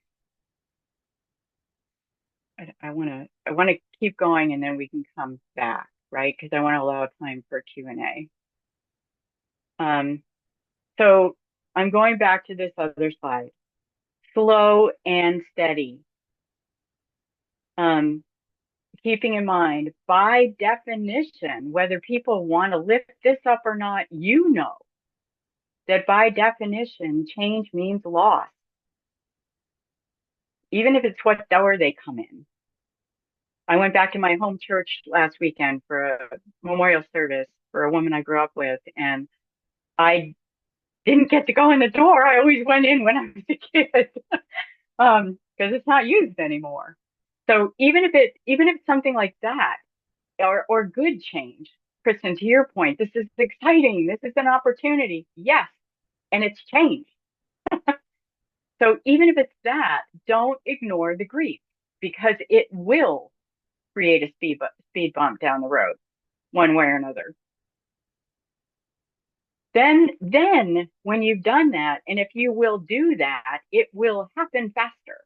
want to keep going and then we can come back, right? Because I want to allow time for Q&A. So I'm going back to this other slide. Slow and steady. Keeping in mind, by definition, whether people want to lift this up or not, you know that by definition, change means loss. Even if it's what door they come in. I went back to my home church last weekend for a memorial service for a woman I grew up with, and I didn't get to go in the door. I always went in when I was a kid, because it's not used anymore. So even if it's something like that, or good change, Kristen, to your point, this is exciting. This is an opportunity. Yes, and it's change. So even if it's that, don't ignore the grief, because it will create a speed bump down the road, one way or another. Then when you've done that, and if you will do that, it will happen faster.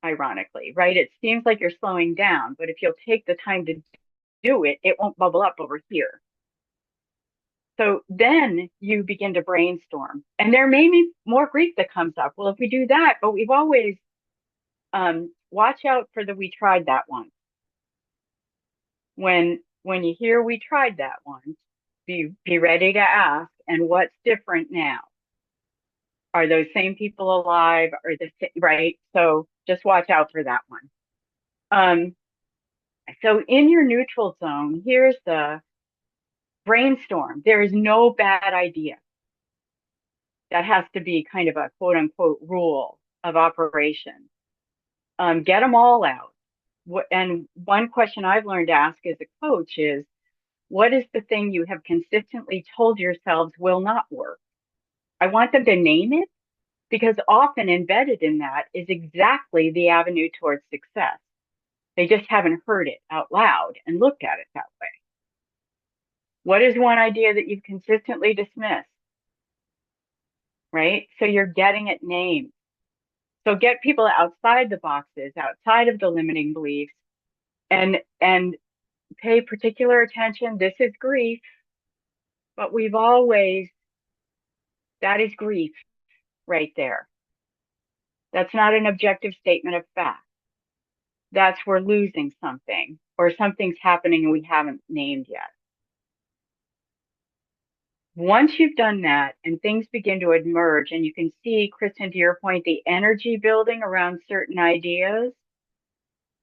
Ironically, right? It seems like you're slowing down, but if you'll take the time to do it, it won't bubble up over here. So then you begin to brainstorm, and there may be more grief that comes up. Well, if we do that, but we've always watch out for the "we tried that once." When you hear "we tried that once," be ready to ask, and what's different now? Are those same people alive? Or right? So just watch out for that one. So in your neutral zone, here's the brainstorm. There is no bad idea. That has to be kind of a quote unquote rule of operation. Get them all out. And one question I've learned to ask as a coach is, what is the thing you have consistently told yourselves will not work? I want them to name it, because often embedded in that is exactly the avenue towards success. They just haven't heard it out loud and looked at it that way. What is one idea that you've consistently dismissed? Right? So you're getting it named. So get people outside the boxes, outside of the limiting beliefs, and pay particular attention. This is grief, but that is grief right there. That's not an objective statement of fact. That's we're losing something, or something's happening and we haven't named yet. Once you've done that and things begin to emerge, and you can see, Kristen, to your point, the energy building around certain ideas,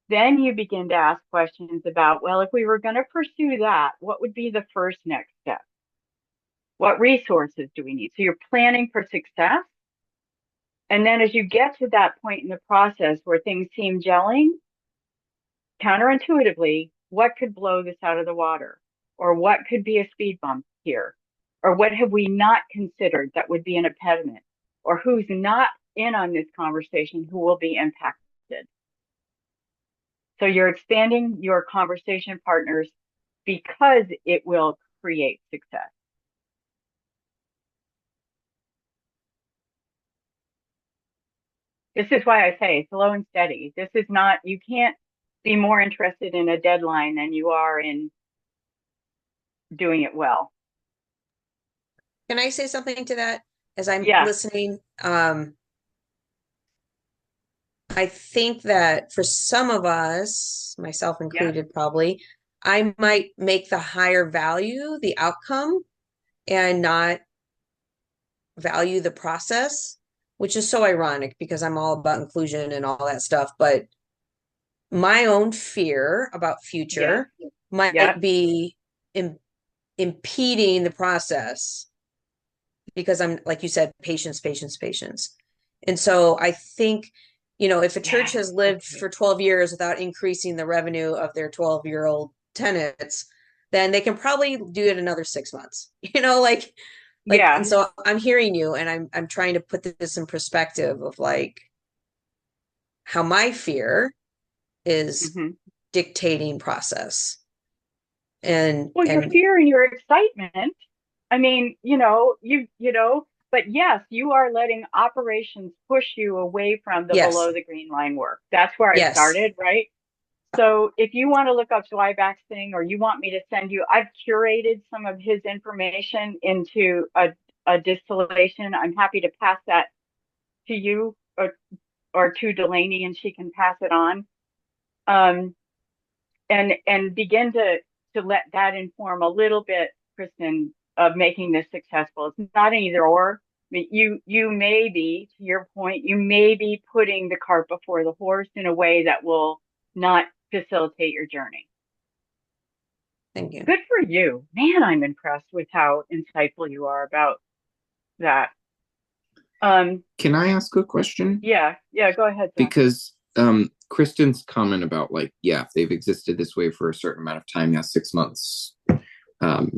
then you begin to ask questions about, well, if we were going to pursue that, what would be the first next step? What resources do we need? So you're planning for success. And then as you get to that point in the process where things seem gelling, counterintuitively, what could blow this out of the water? Or what could be a speed bump here? Or what have we not considered that would be an impediment? Or who's not in on this conversation who will be impacted? So you're expanding your conversation partners because it will create success. This is why I say slow and steady. This is not, you can't be more interested in a deadline than you are in doing it well. Can I say something to that as I'm Yeah. listening? I think that for some of us, myself included, probably, I might make the higher value the outcome and not value the process. which is so ironic because I'm all about inclusion and all that stuff. But my own fear about Yeah. future might Yeah. be impeding the process because I'm, like you said, patience, patience, patience. And so I think, if a church Yeah. has lived Okay. for 12 years without increasing the revenue of their 12-year-old tenants, then they can probably do it another 6 months. And Yeah. so I'm hearing you and I'm trying to put this in perspective of like how my fear is Hmm. dictating process. And Well, your and fear and your excitement. I mean, but yes, you are letting operations push you away from the yes, below the green line work. That's where I yes, started, right? So if you want to look up Zweiback's thing or you want me to send you, I've curated some of his information into a distillation. I'm happy to pass that to you or to Delaney and she can pass it on. Um, and begin to let that inform a little bit, Kristen, of making this successful. It's not an either or. I mean, you may be, to your point, you may be putting the cart before the horse in a way that will not facilitate your journey. thank you. Good for you. Man, I'm impressed with how insightful you are about that. Can I ask a question? Yeah, go ahead, Zach. Because Kristen's comment about like, yeah, if they've existed this way for a certain amount of time, yeah, 6 months. Um,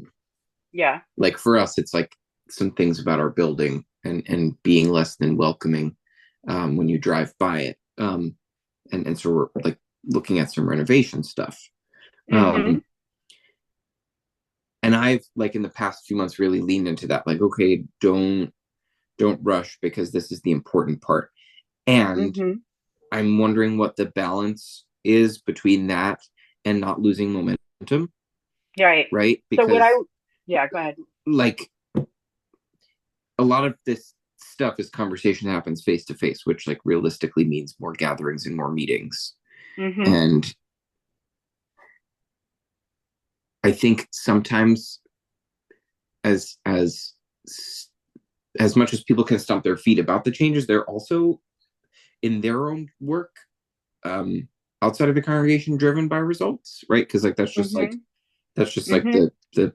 Yeah. like for us, it's like some things about our building and being less than welcoming when you drive by it. And so we're like looking at some renovation stuff. Mm-hmm. And I've like in the past few months really leaned into that, like, okay, don't rush because this is the important part. And Mm-hmm. I'm wondering what the balance is between that and not losing momentum, Right. right? So Because yeah, go ahead. like a lot of this stuff is conversation happens face to face, which like realistically means more gatherings and more meetings. Mm-hmm. And I think sometimes as as much as people can stomp their feet about the changes, they're also in their own work um outside of the congregation driven by results, right? Because like Mm-hmm. that's just like Mm-hmm. the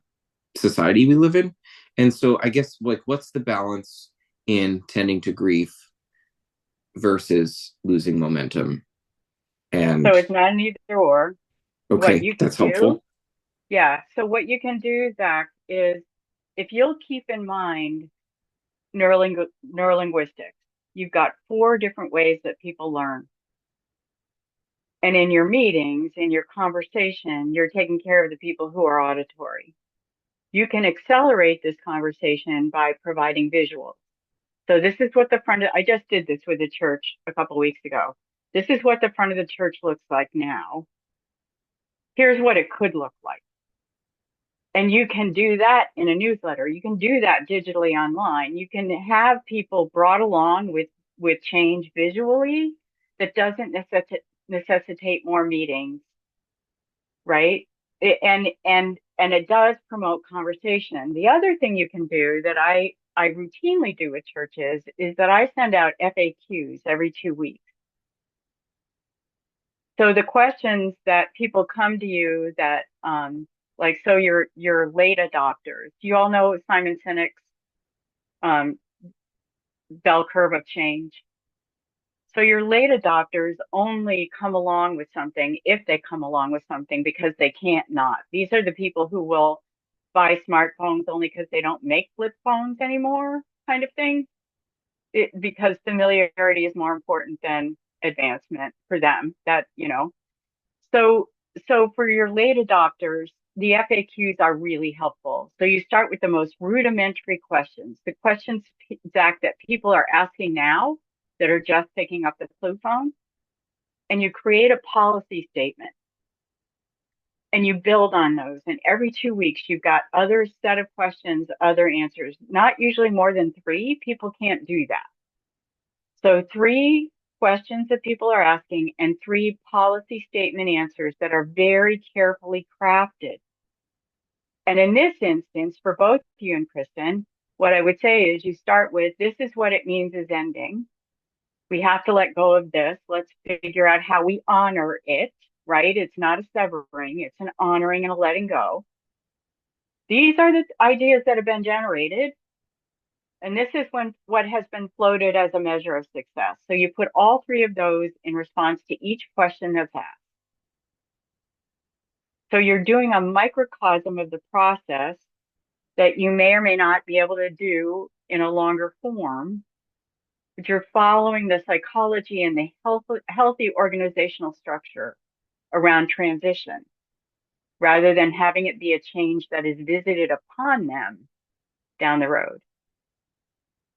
society we live in. And so I guess like what's the balance in tending to grief versus losing momentum? So And it's not an either or. What okay, you can that's do, helpful. yeah. So what you can do, Zach, is if you'll keep in mind neurolinguistics, you've got 4 different ways that people learn. And in your meetings, in your conversation, you're taking care of the people who are auditory. You can accelerate this conversation by providing visuals. So this is what I just did this with a church a couple of weeks ago. This is what the front of the church looks like now. Here's what it could look like. And you can do that in a newsletter. You can do that digitally online. You can have people brought along with change visually that doesn't necessitate more meetings, right? And it does promote conversation. The other thing you can do that I routinely do with churches is that I send out FAQs every 2 weeks. So the questions that people come to you that like, so your late adopters. Do you all know Simon Sinek's um, bell curve of change? So your late adopters only come along with something if they come along with something because they can't not. These are the people who will buy smartphones only because they don't make flip phones anymore, kind of thing. Because familiarity is more important than advancement for them. So so for your late adopters, the FAQs are really helpful. So you start with the most rudimentary questions, the questions, Zach, that people are asking now that are just picking up the flu phone, and you create a policy statement and you build on those. And every 2 weeks, you've got other set of questions, other answers, not usually more than 3. People can't do that. So 3 questions that people are asking and 3 policy statement answers that are very carefully crafted. And in this instance, for both you and Kristen, what I would say is you start with, this is what it means is ending. We have to let go of this. Let's figure out how we honor it, right? It's not a severing, it's an honoring and a letting go. These are the ideas that have been generated. And this is what has been floated as a measure of success. So you put all three of those in response to each question that's asked. So you're doing a microcosm of the process that you may or may not be able to do in a longer form, but you're following the psychology and the healthy organizational structure around transition rather than having it be a change that is visited upon them down the road.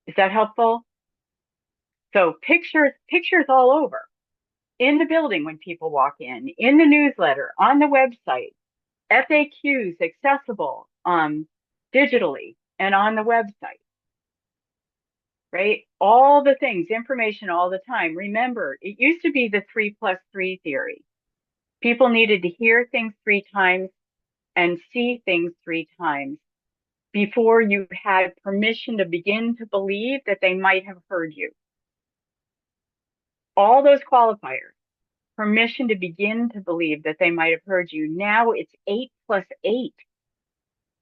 Is that helpful? So pictures all over in the building when people walk in the newsletter, on the website, FAQs accessible digitally and on the website, right? All the things, information all the time. Remember, it used to be the 3+3 theory. People needed to hear things 3 times and see things 3 times before you had permission to begin to believe that they might have heard you. All those qualifiers, permission to begin to believe that they might have heard you. Now it's 8+8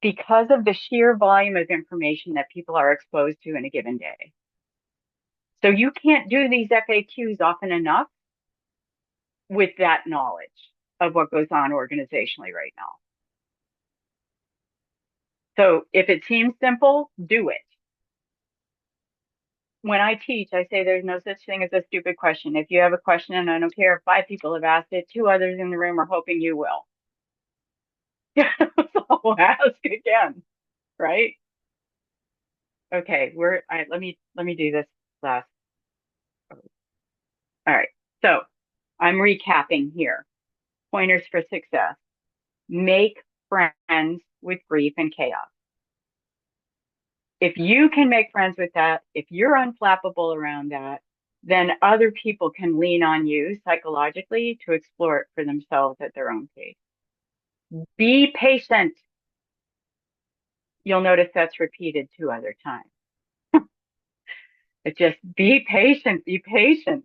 because of the sheer volume of information that people are exposed to in a given day. So you can't do these FAQs often enough with that knowledge of what goes on organizationally right now. So if it seems simple, do it. When I teach, I say there's no such thing as a stupid question. If you have a question, and I don't care if 5 people have asked it, 2 others in the room are hoping you will. So ask again, right? Okay, let me do this last. All right, so I'm recapping here. Pointers for success. Make friends with grief and chaos. If you can make friends with that, if you're unflappable around that, then other people can lean on you psychologically to explore it for themselves at their own pace. Be patient. You'll notice that's repeated 2 other times. It's just be patient, be patient.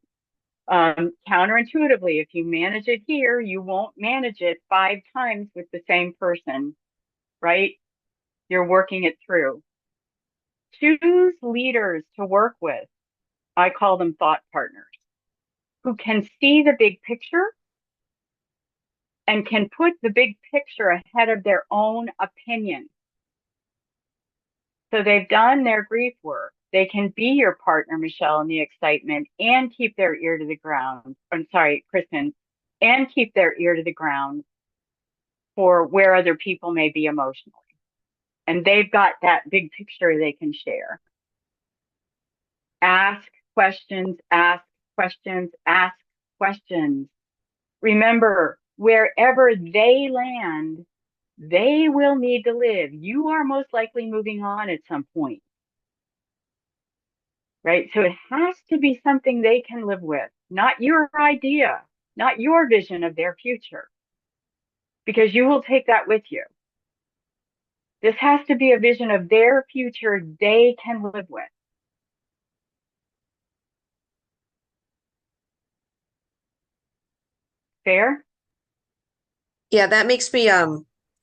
Counterintuitively, if you manage it here, you won't manage it 5 times with the same person, right? You're working it through. Choose leaders to work with. I call them thought partners who can see the big picture and can put the big picture ahead of their own opinion. So they've done their grief work. They can be your partner, Michelle, in the excitement and keep their ear to the ground. I'm sorry, Kristen, and keep their ear to the ground for where other people may be emotionally. And they've got that big picture they can share. Ask questions, ask questions, ask questions. Remember, wherever they land, they will need to live. You are most likely moving on at some point, right? So it has to be something they can live with, not your idea, not your vision of their future, because you will take that with you. This has to be a vision of their future they can live with. Fair? Yeah, that makes me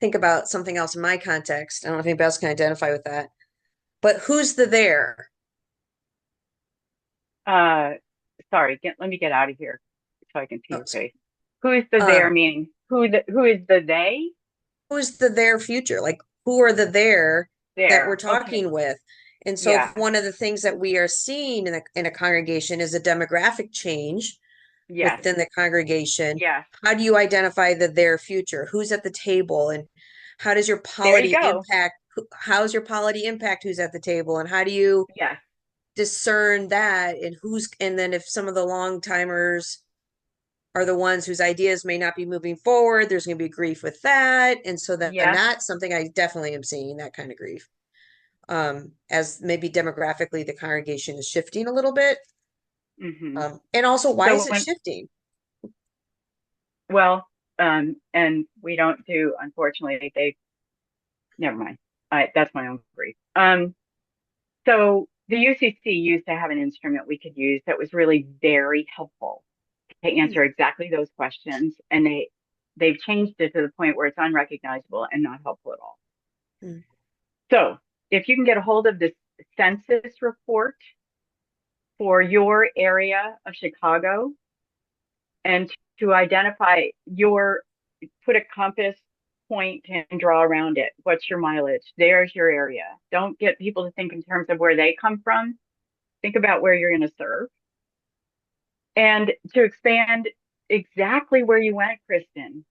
think about something else in my context. I don't know if anybody else can identify with that. But who's the there? Sorry, let me get out of here so I can see Oh, your face. Who is the there um, meaning? Who is the they? who's the there future? Like who are the there that we're There. Okay. talking with? And so if Yeah. one of the things that we are seeing in a congregation is a demographic change Yes. within the congregation, Yes. how do you identify the their future? Who's at the table and how does your There you polity go. impact how's your polity impact who's at the table and how do you Yes. discern that and then if some of the long timers are the ones whose ideas may not be moving forward, there's going to be grief with that. And so that, and Yes. that's something I definitely am seeing, that kind of grief. As maybe demographically the congregation is shifting a little bit. Mm-hmm. And also why So is it shifting? and we don't do, unfortunately, never mind. That's my own grief. So the UCC used to have an instrument we could use that was really very helpful to answer exactly those questions. And they've changed it to the point where it's unrecognizable and not helpful at all. Mm. So if you can get a hold of the census report for your area of Chicago and to identify put a compass point and draw around it. What's your mileage? There's your area. Don't get people to think in terms of where they come from. Think about where you're going to serve. And to expand exactly where you went, Kristen,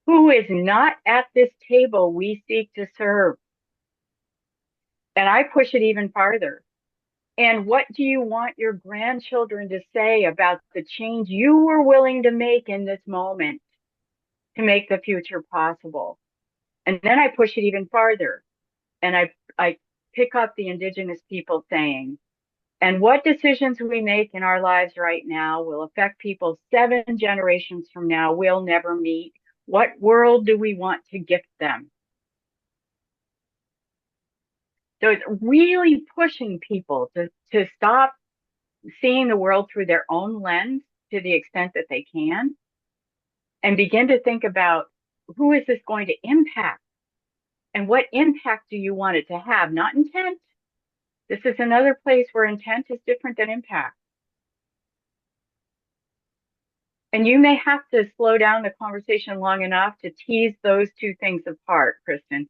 who is not at this table we seek to serve? And I push it even farther. And what do you want your grandchildren to say about the change you were willing to make in this moment to make the future possible? And then I push it even farther. And I pick up the indigenous people saying, and what decisions we make in our lives right now will affect people 7 generations from now we'll never meet. What world do we want to gift them? So it's really pushing people to stop seeing the world through their own lens to the extent that they can and begin to think about who is this going to impact and what impact do you want it to have? Not intent. This is another place where intent is different than impact. And you may have to slow down the conversation long enough to tease those two things apart, Kristen.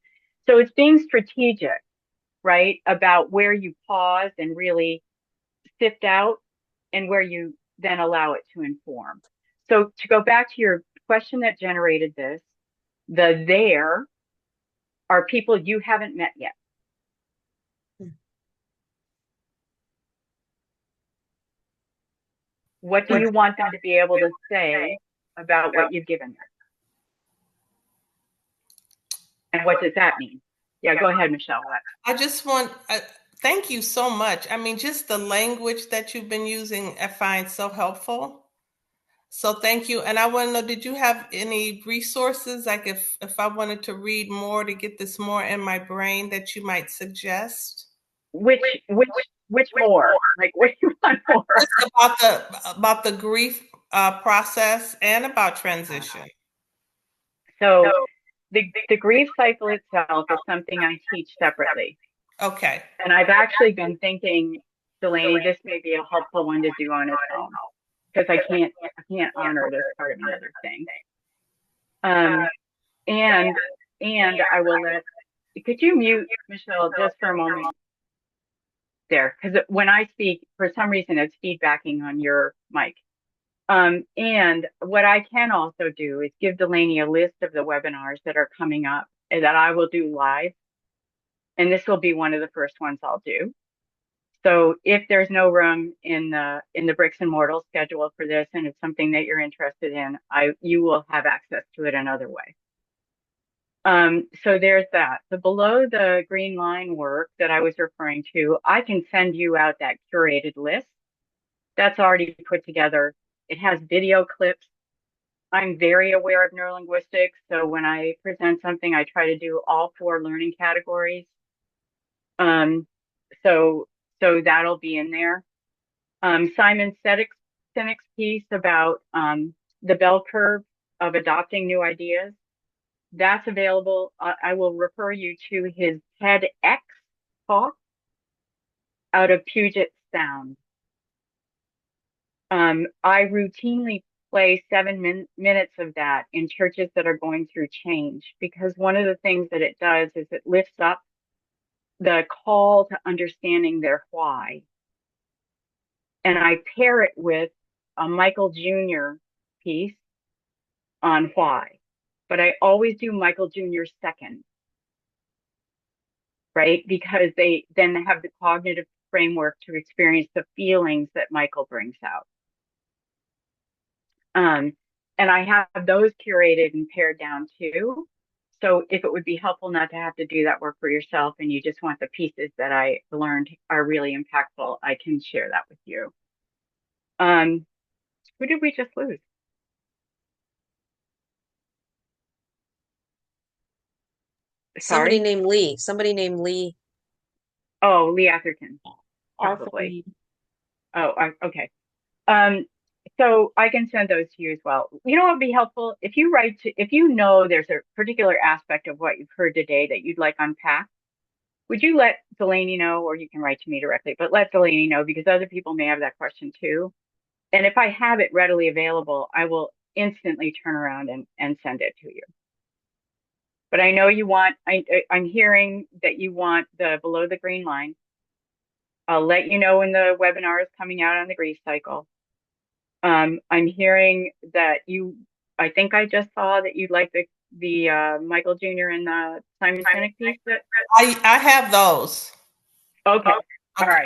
So it's being strategic, right? About where you pause and really sift out and where you then allow it to inform. So to go back to your question that generated this, the there are people you haven't met yet. What do you want them to be able to say about what you've given them? And what does that mean? Yeah, go ahead, Michelle. What? I just want, thank you so much. I mean, just the language that you've been using, I find so helpful. So thank you. And I want to know, did you have any resources, like if I wanted to read more to get this more in my brain, that you might suggest? Which more? Like, what do you want more? Just about the grief process and about transition. So the grief cycle itself is something I teach separately. Okay. And I've actually been thinking, Delaney, this may be a helpful one to do on its own because I can't honor it as part of another thing. And I will could you mute Michelle just for a moment there? Because when I speak, for some reason, it's feedbacking on your mic. And what I can also do is give Delaney a list of the webinars that are coming up and that I will do live. And this will be one of the first ones I'll do. So if there's no room in the bricks and mortar schedule for this, and it's something that you're interested in, you will have access to it another way. So there's that. The below the green line work that I was referring to, I can send you out that curated list that's already put together. It has video clips. I'm very aware of neurolinguistics. So when I present something, I try to do all 4 learning categories. So that'll be in there. Simon Sinek's piece about the bell curve of adopting new ideas, that's available. I will refer you to his TEDx talk out of Puget Sound. I routinely play 7 minutes of that in churches that are going through change, because one of the things that it does is it lifts up the call to understanding their why. And I pair it with a Michael Jr. piece on why. But I always do Michael Jr. second, right? Because they then have the cognitive framework to experience the feelings that Michael brings out. And I have those curated and pared down too. So if it would be helpful not to have to do that work for yourself and you just want the pieces that I learned are really impactful, I can share that with you. Who did we just lose? Somebody Sorry. named Lee. Somebody named Lee. Oh, Lee Atherton, probably. Awesome. Oh, okay. Um, so I can send those to you as well. You know what would be helpful? If you know there's a particular aspect of what you've heard today that you'd like unpacked, would you let Delaney know, or you can write to me directly, but let Delaney know because other people may have that question too. And if I have it readily available, I will instantly turn around and send it to you. But I know I'm hearing that you want the below the green line. I'll let you know when the webinar is coming out on the grief cycle. I'm hearing that I think I just saw that you'd like the Michael Jr. and the Simon Sinek piece. I have those. Okay. Okay. All right.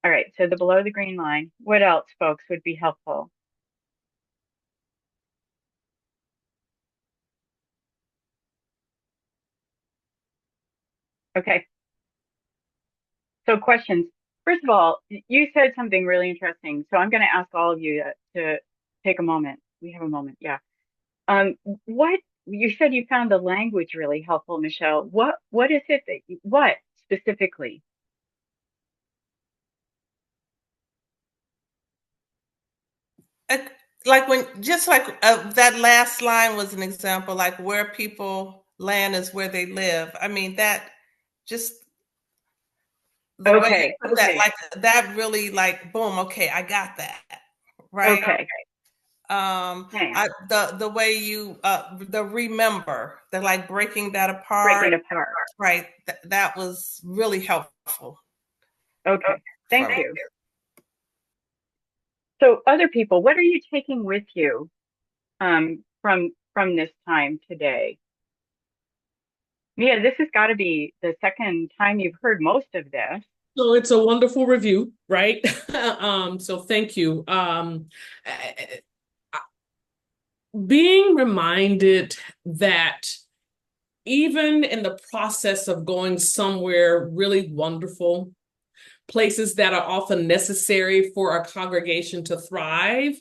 All right. So the below the green line. What else, folks, would be helpful? Okay. So questions. First of all, you said something really interesting. So I'm going to ask all of you to take a moment. We have a moment. Yeah. What you said you found the language really helpful, Michelle. What is it what specifically? Uh, like that last line was an example, like where people land is where they live. I mean, that just the way you put that, like that really like, boom, okay, I got that. Right. Okay. The way you the remember, the like breaking that apart. Breaking apart. Right. That was really helpful. Okay. Thank you. So other people, what are you taking with you from this time today? Mia, this has got to be the second time you've heard most of this. So it's a wonderful review, right? So thank you. Being reminded that even in the process of going somewhere really wonderful, places that are often necessary for a congregation to thrive,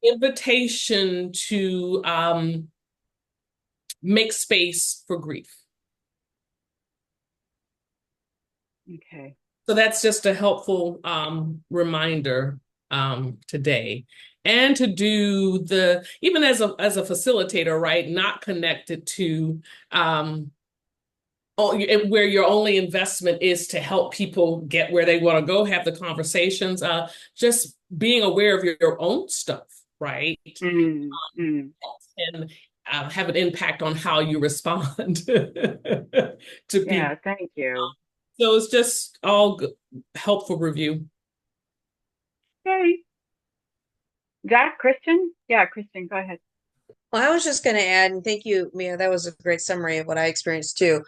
invitation to make space for grief. Okay. So that's just a helpful reminder today. And to do even as a facilitator, right, not connected to where your only investment is to help people get where they want to go, have the conversations, just being aware of your own stuff, right? And have an impact on how you respond to people. Yeah, thank you. So it's just all good, helpful review. Okay. Zach, Kristen? Yeah, Kristen, go ahead. Well, I was just going to add, and thank you, Mia. That was a great summary of what I experienced too.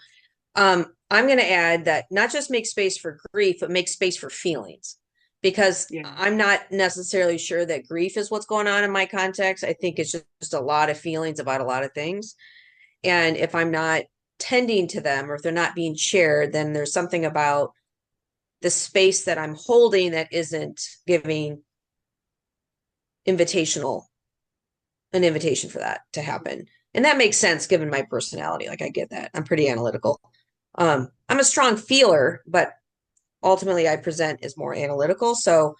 I'm going to add that not just make space for grief, but make space for feelings, because I'm not necessarily sure that grief is what's going on in my context. I think it's just a lot of feelings about a lot of things. And if I'm not tending to them, or if they're not being shared, then there's something about the space that I'm holding that isn't giving an invitation for that to happen. And that makes sense given my personality. Like, I get that. I'm pretty analytical. I'm a strong feeler, but ultimately I present as more analytical. So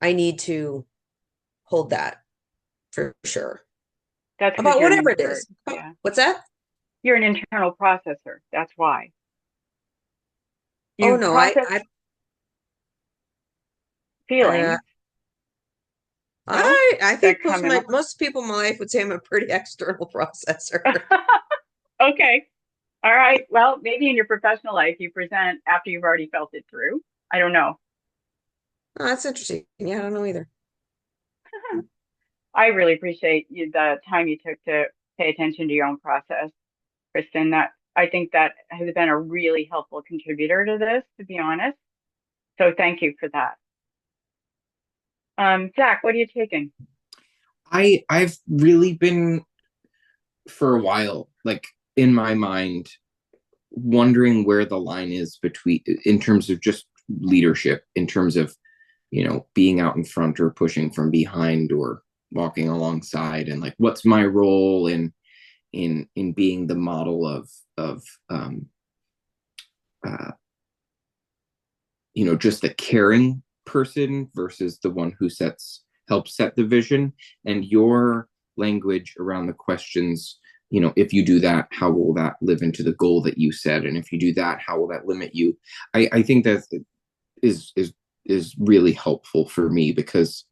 I need to hold that for sure. That's about whatever it is. Yeah. What's that? You're an internal processor. That's why. Oh no, I feelings. I think most people in my life would say I'm a pretty external processor. Okay. All right. Well, maybe in your professional life you present after you've already felt it through. I don't know. Oh, that's interesting. Yeah, I don't know either. I really appreciate the time you took to pay attention to your own process, Kristen. I think that has been a really helpful contributor to this, to be honest. So thank you for that. Zach, what are you taking? I've really been, for a while, like in my mind, wondering where the line is in terms of just leadership, in terms of, being out in front or pushing from behind or walking alongside, and like, what's my role in being the model of uh, just a caring person versus the one who helps set the vision. And your language around the questions, if you do that, how will that live into the goal that you set? And if you do that, how will that limit you? I think that is really helpful for me, because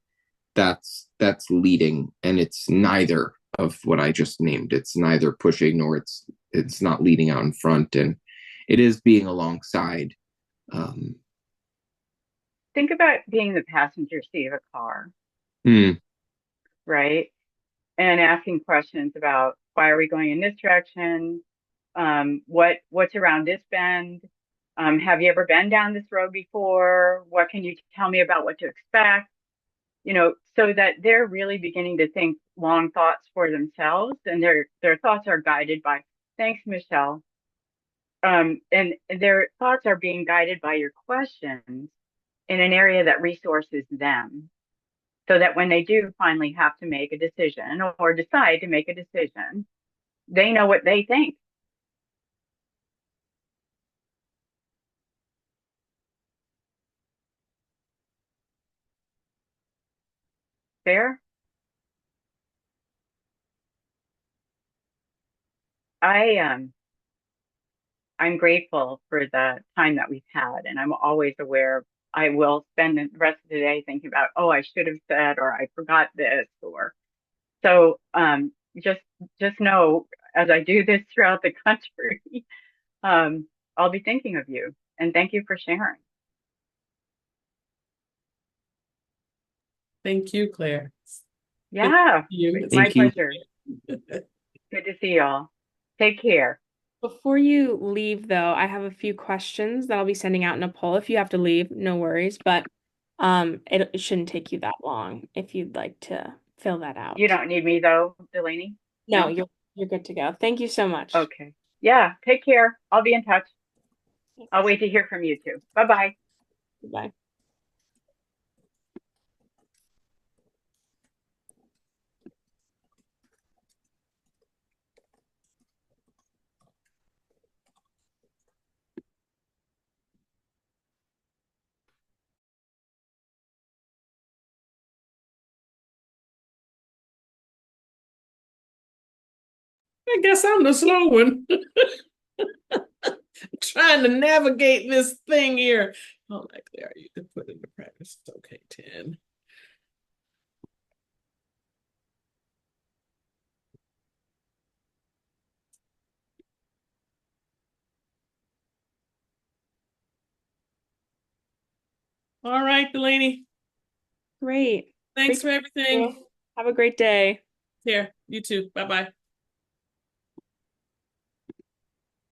that's leading, and it's neither of what I just named. It's neither pushing, nor it's not leading out in front, and it is being alongside. um Think about being the passenger seat of a car, mm, right? And asking questions about, why are we going in this direction? What's around this bend? Have you ever been down this road before? What can you tell me about what to expect? So that they're really beginning to think long thoughts for themselves, and their thoughts are guided by, thanks, Michelle. And their thoughts are being guided by your questions in an area that resources them, so that when they do finally have to make a decision or decide to make a decision, they know what they think. Fair? I I'm grateful for the time that we've had, and I'm always aware I will spend the rest of the day thinking about, oh, I should have said, or I forgot this, or so. Just know, as I do this throughout the country, I'll be thinking of you, and thank you for sharing. Thank you, Claire. Yeah, You. my Thank you. pleasure. Good to see y'all. Take care. Before you leave, though, I have a few questions that I'll be sending out in a poll. If you have to leave, no worries, but it shouldn't take you that long if you'd like to fill that out. You don't need me though, Delaney? No, No? you're good to go. Thank you so much. Okay. Yeah, take care. I'll be in touch. I'll wait to hear from you too. Bye-bye. Bye. I guess I'm the slow one. Trying to navigate this thing here. Oh, like Claire, you can put it into practice. Okay, 10. All right, Delaney. Great. Thanks Great for to meet everything. you. Have a great day. Here, you too. Bye-bye.